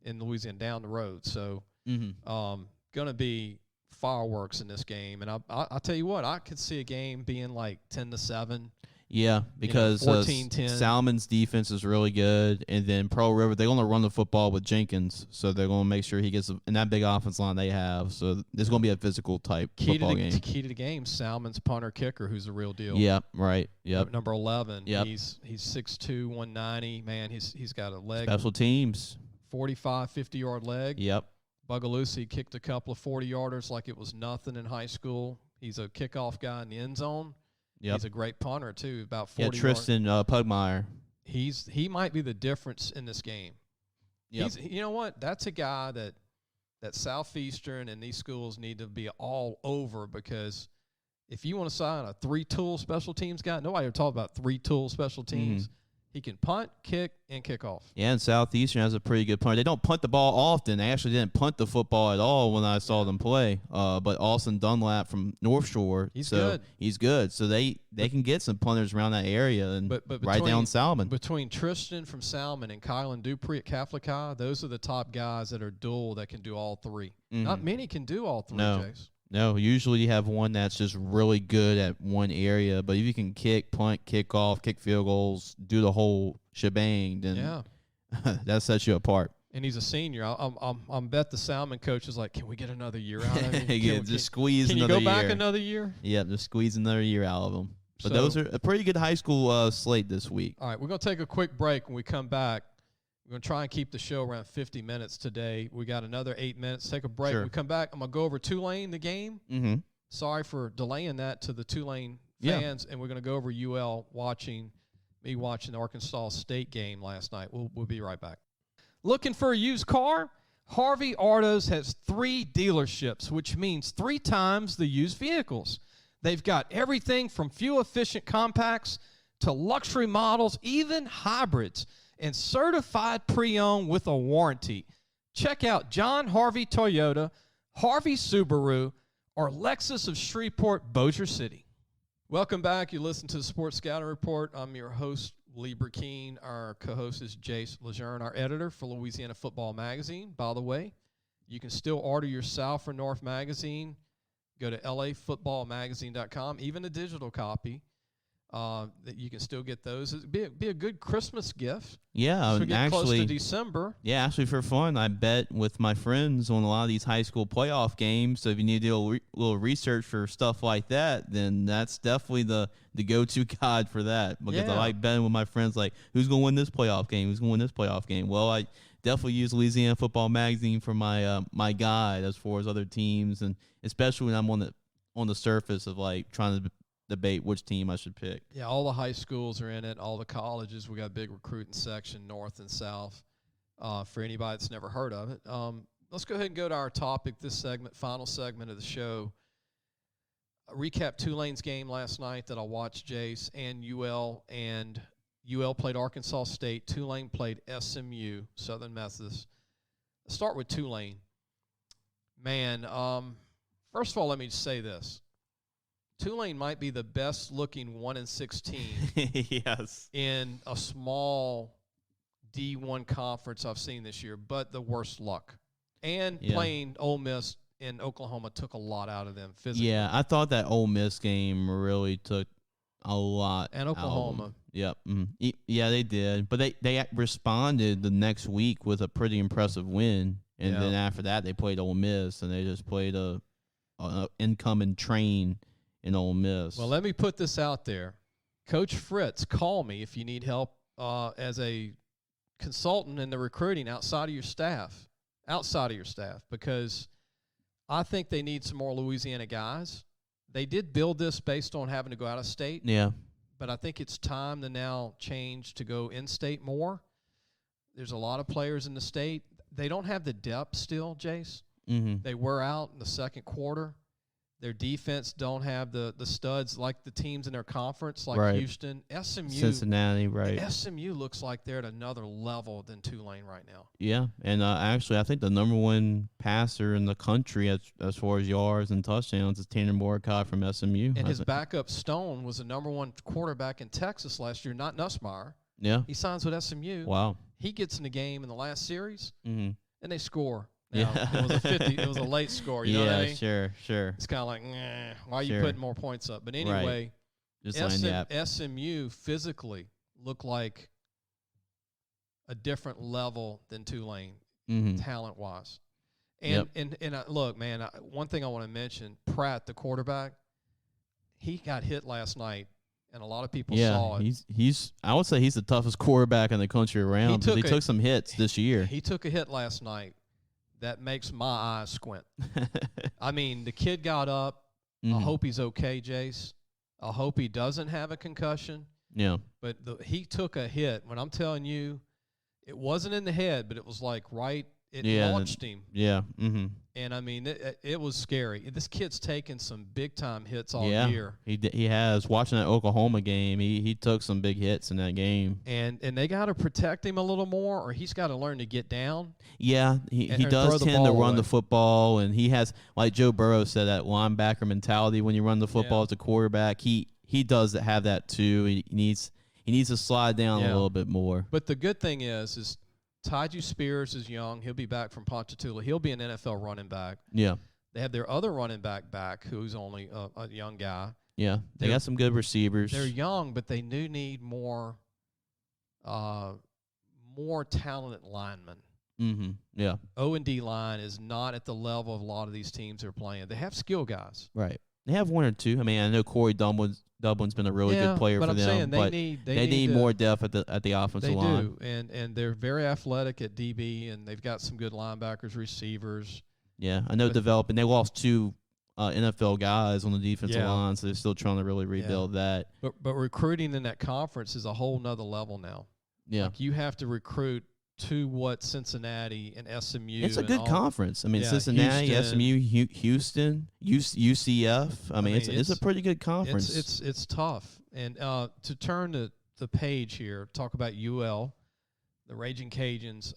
in Louisiana, down the road. So going to be fireworks in this game. And I'll tell you what, I could see a game being like 10-7. Yeah, because 14-10. Salmon's defense is really good, and then Pearl River, they're going to run the football with Jenkins, so they're going to make sure he gets in that big offense line they have. So there's going to be a physical type football game. Key to the game, Salmon's punter kicker, who's the real deal. Yeah, right. Yep. Number 11. Yep. He's 6'2", 190. Man, he's got a leg. Special teams. 45, 50-yard leg. Yep. Bugalusi kicked a couple of 40-yarders like it was nothing in high school. He's a kickoff guy in the end zone. Yep. He's a great punter, too, about 40 Tristan Pugmire. He might be the difference in this game. Yep. You know what? That's a guy that Southeastern and these schools need to be all over, because if you want to sign a 3-tool special teams guy, nobody ever talk about 3-tool special teams. Mm-hmm. He can punt, kick, and kick off. Yeah, and Southeastern has a pretty good punter. They don't punt the ball often. They actually didn't punt the football at all when I saw them play. But Austin Dunlap from North Shore, he's good. He's good. So they can get some punters around that area and right down Salmon. Between Tristan from Salmon and Kylan Dupree at Catholic High, those are the top guys that are dual that can do all three. Mm-hmm. Not many can do all three, Jace. No, usually you have one that's just really good at one area, but if you can kick, punt, kick off, kick field goals, do the whole shebang, then that sets you apart. And he's a senior. I'm bet the Salmon coach is like, can we get another year out of him? Squeeze can another year. Can you go back another year? Yeah, just squeeze another year out of them. But those are a pretty good high school slate this week. All right, we're going to take a quick break. When we come back, We're going to try and keep the show around 50 minutes today. We got another 8 minutes. Take a break. Sure. We come back. I'm going to go over Tulane, the game. Mm-hmm. Sorry for delaying that to the Tulane fans. And we're going to go over UL watching the Arkansas State game last night. We'll be right back. Looking for a used car? Harvey Autos has 3 dealerships, which means 3 times the used vehicles. They've got everything from fuel-efficient compacts to luxury models, even hybrids, and certified pre-owned with a warranty. Check out John Harvey Toyota, Harvey Subaru, or Lexus of Shreveport, Bossier City. Welcome back. You listen to the Sports Scouting Report. I'm your host, Lee Brecheen. Our co-host is Jace LeJeune, our editor for Louisiana Football Magazine. By the way, you can still order your South for North magazine. Go to LAFootballmagazine.com, even a digital copy. That you can still get those. It'd be a good Christmas gift. Yeah, as we get actually, close to December. Yeah, actually, for fun, I bet with my friends on a lot of these high school playoff games. So if you need to do a little research for stuff like that, then that's definitely the go-to guide for that. Because I like betting with my friends, like, who's going to win this playoff game? Who's going to win this playoff game? Well, I definitely use Louisiana Football Magazine for my my guide as far as other teams, and especially when I'm on the surface of like trying to debate which team I should pick. Yeah, all the high schools are in it, all the colleges. We got a big recruiting section, north and south, for anybody that's never heard of it. Let's go ahead and go to our topic this segment, final segment of the show. Recap Tulane's game last night that I watched, Jace, and UL played Arkansas State. Tulane played SMU, Southern Methodist. Let's start with Tulane. Man, first of all, let me just say this. Tulane might be the best-looking 1-6 team yes. in a small D1 conference I've seen this year, but the worst luck. And playing Ole Miss in Oklahoma took a lot out of them physically. Yeah, I thought that Ole Miss game really took a lot. And Oklahoma. Yep. Mm-hmm. Yeah, they did. But they responded the next week with a pretty impressive win. And then after that, they played Ole Miss, and they just played a incoming train in Ole Miss. Well, let me put this out there. Coach Fritz, call me if you need help as a consultant in the recruiting outside of your staff, because I think they need some more Louisiana guys. They did build this based on having to go out of state. Yeah. But I think it's time to now change to go in-state more. There's a lot of players in the state. They don't have the depth still, Jace. Mm-hmm. They were out in the second quarter. Their defense don't have the studs like the teams in their conference, like Houston. SMU. Cincinnati, right. SMU looks like they're at another level than Tulane right now. Yeah, and actually I think the number one passer in the country as far as yards and touchdowns is Tanner Mordecai from SMU. And his backup, Stone, was the number one quarterback in Texas last year, not Nussmeier. Yeah. He signs with SMU. Wow. He gets in the game in the last series, mm-hmm. and they score. Now, it was a late score. You know what I mean? Sure. It's kind of like, why are you putting more points up? But anyway, SMU physically looked like a different level than Tulane, talent-wise. And look, man, one thing I want to mention, Pratt, the quarterback, he got hit last night, and a lot of people saw it. I would say he's the toughest quarterback in the country around. He took some hits this year. He took a hit last night. That makes my eyes squint. I mean, the kid got up. I hope he's okay, Jace. I hope he doesn't have a concussion. Yeah. But he took a hit. When I'm telling you, it wasn't in the head, but it was like it launched him. Yeah. Mm-hmm. And, I mean, it was scary. This kid's taken some big-time hits all year. He has. Watching that Oklahoma game, he took some big hits in that game. And they got to protect him a little more, or he's got to learn to get down. Yeah, he does tend to run the football, and he has, like Joe Burrow said, that linebacker mentality when you run the football as a quarterback. He does have that too. He needs to slide down a little bit more. But the good thing is Tyju Spears is young. He'll be back from Ponchatoula. He'll be an NFL running back. Yeah. They have their other running back who's only a young guy. Yeah. They got some good receivers. They're young, but they do need more talented linemen. Mm-hmm. Yeah. O&D line is not at the level of a lot of these teams they're playing. They have skill guys. Right. They have one or two. I mean, I know Corey Dunwood's Dublin's been a really good player for I'm them. Saying but they need more depth at the offensive line. They do, and they're very athletic at DB, and they've got some good linebackers, receivers. Yeah, I know developing. They lost 2 NFL guys on the defensive line, so they're still trying to really rebuild that. But recruiting in that conference is a whole nother level now. Yeah, like you have to recruit to what Cincinnati and SMU. It's a good conference. I mean, Cincinnati, Houston, SMU, Houston, UCF. I mean, it's a pretty good conference. It's tough. And to turn the page here, talk about UL, the Ragin Cajuns.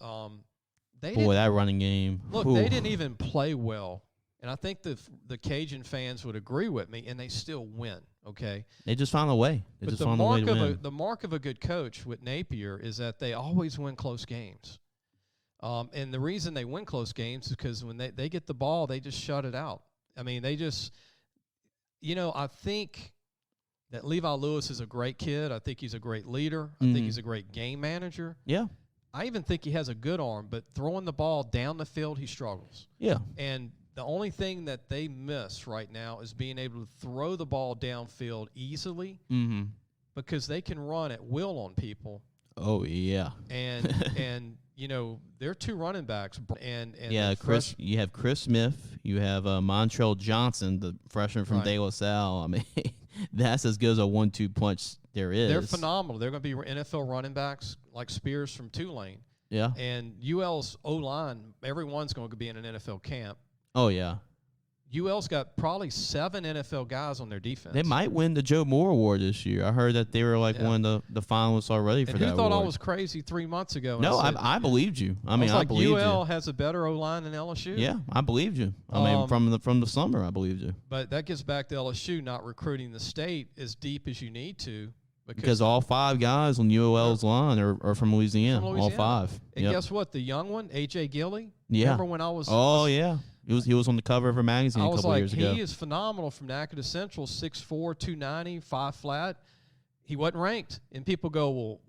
That running game. Look, they didn't even play well. And I think the Cajun fans would agree with me, and they still win, okay? They just found a way. The mark of a good coach with Napier is that they always win close games. And the reason they win close games is because when they get the ball, they just shut it out. I mean, they just – I think that Levi Lewis is a great kid. I think he's a great leader. I think he's a great game manager. Yeah. I even think he has a good arm, but throwing the ball down the field, he struggles. Yeah. And – the only thing that they miss right now is being able to throw the ball downfield easily because they can run at will on people. Oh, yeah. And they're 2 running backs. And you have Chris Smith. You have Montrell Johnson, the freshman from De La Salle. I mean, that's as good as a 1-2 punch there is. They're phenomenal. They're going to be NFL running backs like Spears from Tulane. Yeah. And UL's O-line, everyone's going to be in an NFL camp. Oh, yeah. UL's got probably 7 NFL guys on their defense. They might win the Joe Moore Award this year. I heard that they were one of the finalists already for that award. Who thought I was crazy 3 months ago? No, I believed you. I believed you. UL has a better O-line than LSU. Yeah, I believed you. I mean, from the summer, I believed you. But that gets back to LSU not recruiting the state as deep as you need to. Because all 5 guys on UL's line are from Louisiana. All 5. And guess what? The young one, A.J. Gilly. Yeah. Remember when I was... Oh, yeah. He was on the cover of a magazine a couple years ago. He is phenomenal from Natchitoches Central, 6'4", 290, 5 flat. He wasn't ranked. And people go, well,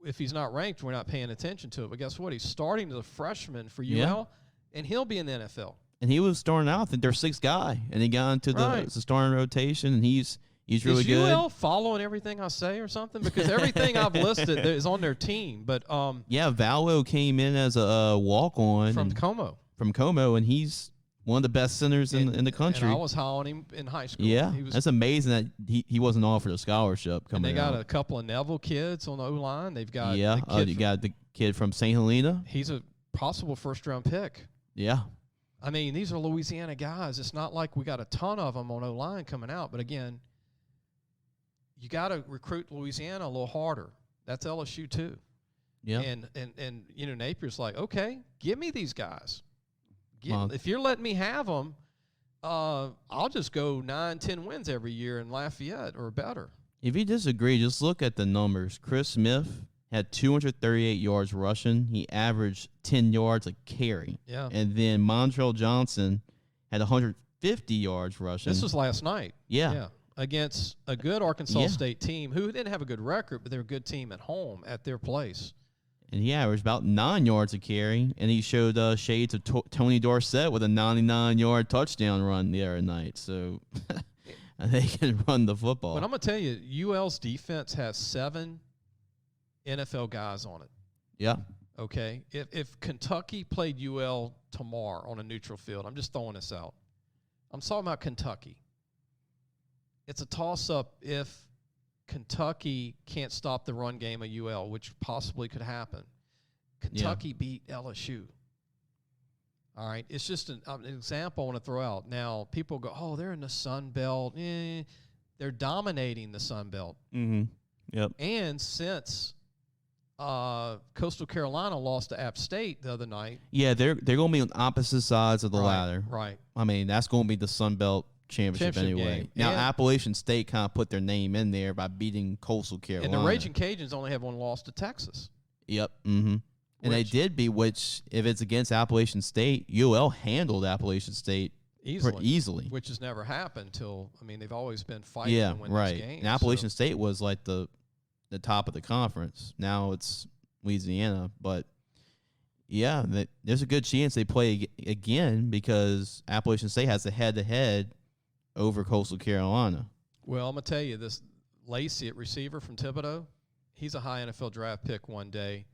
if he's not ranked, we're not paying attention to it. But guess what? He's starting as a freshman for UL, and he'll be in the NFL. And he was starting out. I think their 6th guy. And he got into the starting rotation, and he's really good. Is UL following everything I say or something? Because everything I've listed is on their team. But Vallow came in as a walk-on. From Como. From Como, and he's one of the best centers in the country. And I was high on him in high school. Yeah, that's amazing that he wasn't offered a scholarship coming out. And they got a couple of Neville kids on the O-line. They've got you got the kid from St. Helena. He's a possible first-round pick. Yeah. I mean, these are Louisiana guys. It's not like we got a ton of them on O-line coming out. But, again, you got to recruit Louisiana a little harder. That's LSU too. Yeah. And Napier's like, okay, give me these guys. If you're letting me have them, I'll just go 9-10 wins every year in Lafayette or better. If you disagree, just look at the numbers. Chris Smith had 238 yards rushing. He averaged 10 yards a carry. Yeah. And then Montrell Johnson had 150 yards rushing. This was last night. Yeah. Against a good Arkansas State team who didn't have a good record, but they're a good team at home at their place. And he averaged about 9 yards a carry, and he showed shades of Tony Dorsett with a 99-yard touchdown run the other night. So they can run the football. But I'm going to tell you, UL's defense has 7 NFL guys on it. Yeah. Okay? If Kentucky played UL tomorrow on a neutral field, I'm just throwing this out. I'm talking about Kentucky. It's a toss-up if Kentucky can't stop the run game of UL, which possibly could happen. Kentucky beat LSU. All right? It's just an example I want to throw out. Now, people go, oh, they're in the Sun Belt. They're dominating the Sun Belt. Mm-hmm. Yep. And since Coastal Carolina lost to App State the other night. Yeah, they're going to be on opposite sides of the ladder. Right. I mean, that's going to be the Sun Belt championship anyway. Game. Now, Appalachian State kind of put their name in there by beating Coastal Carolina. And the Ragin Cajuns only have one loss to Texas. Yep. Mm-hmm. And they did beat, which, if it's against Appalachian State, UL handled Appalachian State easily. Which has never happened they've always been fighting to win these games. And Appalachian State was like the top of the conference. Now it's Louisiana. But, yeah, there's a good chance they play again because Appalachian State has a head-to-head over Coastal Carolina. Well, I'm going to tell you this. Lacey at receiver from Thibodeau. He's a high NFL draft pick one day.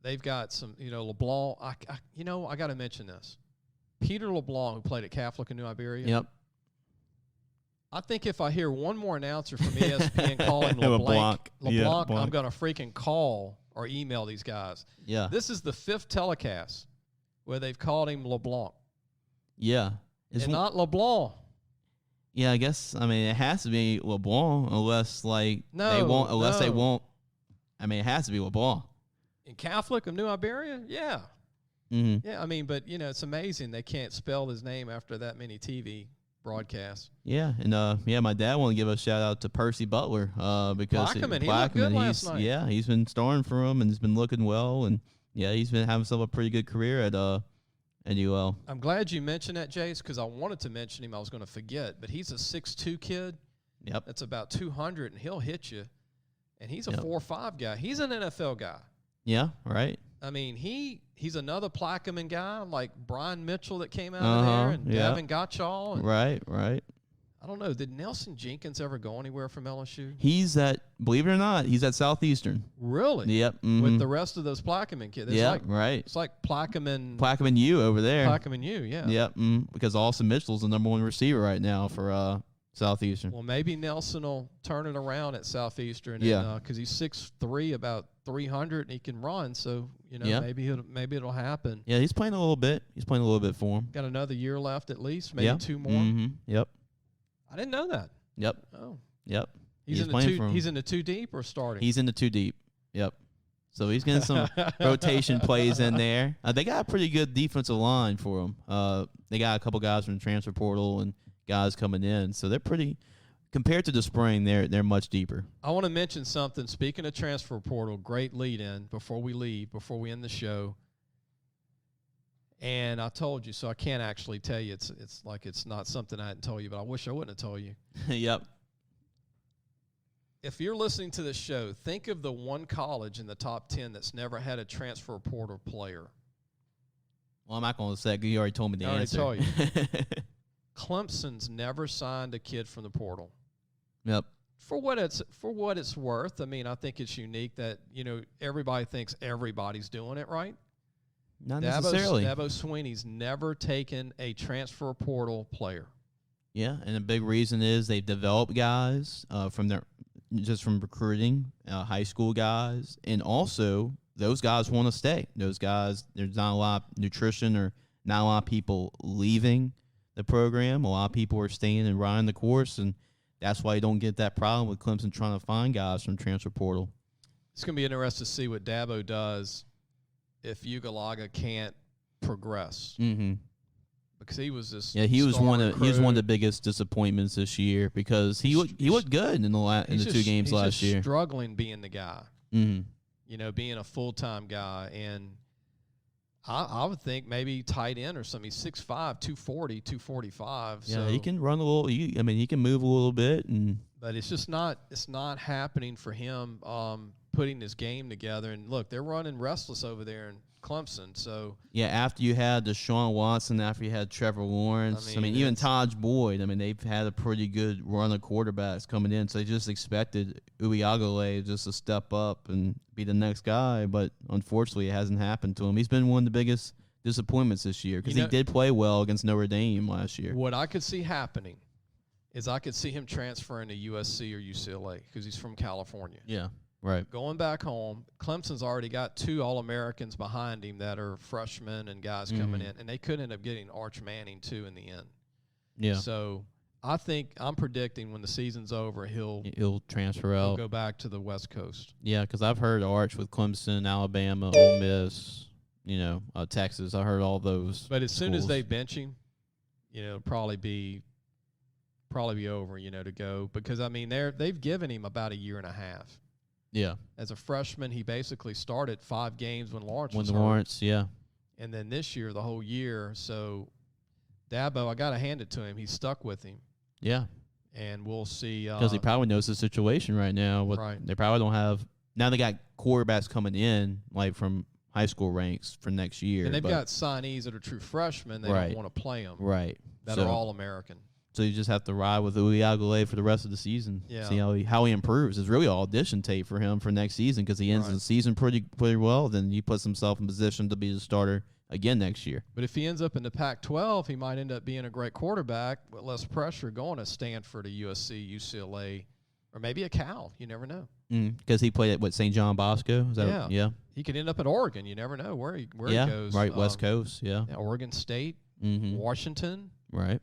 They've got some, LeBlanc. I got to mention this. Peter LeBlanc, who played at Catholic in New Iberia. Yep. I think if I hear one more announcer from ESPN calling LeBlanc, I'm going to freaking call or email these guys. Yeah. This is the 5th telecast where they've called him LeBlanc. Yeah. Not LeBlanc. Yeah, I guess. I mean, it has to be LeBlanc unless they won't. I mean, it has to be LeBlanc. In Catholic of New Iberia, yeah. Mm-hmm. Yeah, I mean, but it's amazing they can't spell his name after that many TV broadcasts. Yeah, and my dad wanted to give a shout out to Percy Butler because Plaquemine, he looked good last night. Yeah, he's been starring for him and he's been looking well, and yeah, he's been having himself a pretty good career at UL. I'm glad you mentioned that, Jace, because I wanted to mention him. I was going to forget, but he's a 6'2" kid. Yep. That's about 200, and he'll hit you. And he's a 4'5" guy. He's an NFL guy. Yeah, right. I mean, he's another Plaquemine guy like Brian Mitchell that came out of there and Gavin Gottschall. And Right. I don't know. Did Nelson Jenkins ever go anywhere from LSU? He's believe it or not, he's at Southeastern. Really? Yep. Mm-hmm. With the rest of those Plaquemine kids. Right. It's like Plaquemine U over there. Plaquemine U, yeah. Yep. Because Austin Mitchell's the #1 receiver right now for Southeastern. Well, maybe Nelson will turn it around at Southeastern. Yeah. Because he's 6'3", about 300, and he can run. So, maybe it'll happen. Yeah, he's playing a little bit. He's playing a little bit for him. Got another year left at least, maybe 2 more. Mm-hmm. Yep. I didn't know that. Yep. Oh. Yep. He's in the 2 deep or starting? He's in the 2 deep. Yep. So he's getting some rotation plays in there. They got a pretty good defensive line for him. They got a couple guys from the transfer portal and guys coming in. So they're pretty compared to the spring, they're much deeper. I want to mention something. Speaking of transfer portal, great lead in before we end the show. And I told you, so I can't actually tell you. It's like it's not something I hadn't told you, but I wish I wouldn't have told you. Yep. If you're listening to this show, think of the one college in the top 10 that's never had a transfer portal player. Well, I'm not going to say it. You already told me the answer. I already told you. Clemson's never signed a kid from the portal. Yep. For what it's worth, I mean, I think it's unique that, everybody thinks everybody's doing it right. Not necessarily. Dabo Swinney's never taken a transfer portal player. Yeah, and a big reason is they've developed guys from recruiting, high school guys, and also those guys want to stay. Those guys, there's not a lot of nutrition or not a lot of people leaving the program. A lot of people are staying and riding the course, and that's why you don't get that problem with Clemson trying to find guys from transfer portal. It's going to be interesting to see what Dabo does if Ugalaga can't progress. Mm-hmm. Because he was this. Yeah, he was one of the biggest disappointments this year because he looked good in the 2 games last year. Struggling being the guy. Mm-hmm. Being a full-time guy, and I would think maybe tight end or something. He's 6'5", 240, 245. Yeah, so. he can run a little. He can move a little bit, but it's just not. It's not happening for him. Putting his game together, and look, they're running restless over there in Clemson. So yeah, after you had Deshaun Watson, after you had Trevor Lawrence, even Taj Boyd, they've had a pretty good run of quarterbacks coming in. So they just expected Uiagalelei just to step up and be the next guy, but unfortunately, it hasn't happened to him. He's been one of the biggest disappointments this year because he did play well against Notre Dame last year. What I could see happening is I could see him transferring to USC or UCLA because he's from California. Yeah. Right. Going back home, Clemson's already got 2 All-Americans behind him that are freshmen and guys coming in, and they could end up getting Arch Manning, too, in the end. Yeah. So I'm predicting when the season's over, he'll transfer out. He'll go back to the West Coast. Yeah, because I've heard Arch with Clemson, Alabama, Ole Miss, Texas. I heard all those. But as soon as schools. they bench him, it'll probably be over, to go. Because, they've given him about a year and a half. Yeah. As a freshman, he basically started 5 games when Lawrence was hurt. Yeah. And then this year, the whole year. So, Dabo, I got to hand it to him. He's stuck with him. Yeah. And we'll see. Because he probably knows the situation right now. Right. They probably don't have – now they got quarterbacks coming in, like from high school ranks for next year. And they've got signees that are true freshmen. They don't want to play them. Right. That are All-American. So you just have to ride with Uliagale for the rest of the season. Yeah. See how he improves. It's really all audition tape for him for next season because he ends the season pretty well. Then he puts himself in position to be the starter again next year. But if he ends up in the Pac-12, he might end up being a great quarterback with less pressure going to Stanford, or USC, UCLA, or maybe a Cal. You never know. Because he played at St. John Bosco. Is that yeah. He could end up at Oregon. You never know where he goes. Right, West Coast. Yeah. Oregon State, Washington. Right.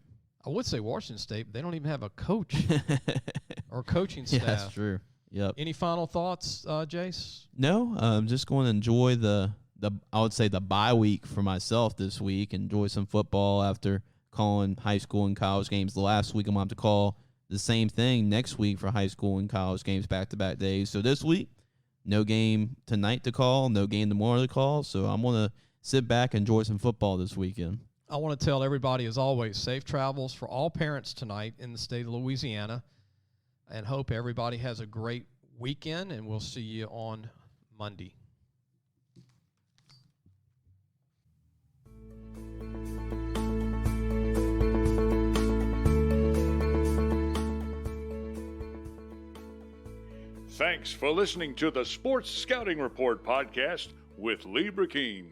I would say Washington State, but they don't even have a coach or coaching staff. Yeah, that's true. Yep. Any final thoughts, Jace? No, I'm just going to enjoy the I would say the bye week for myself this week. Enjoy some football after calling high school and college games the last week. I'm going to have to call the same thing next week for high school and college games back-to-back days. So this week, no game tonight to call, no game tomorrow to call. So I'm going to sit back and enjoy some football this weekend. I want to tell everybody, as always, safe travels for all parents tonight in the state of Louisiana, and hope everybody has a great weekend, and we'll see you on Monday. Thanks for listening to the Sports Scouting Report podcast with Lee Brecheen.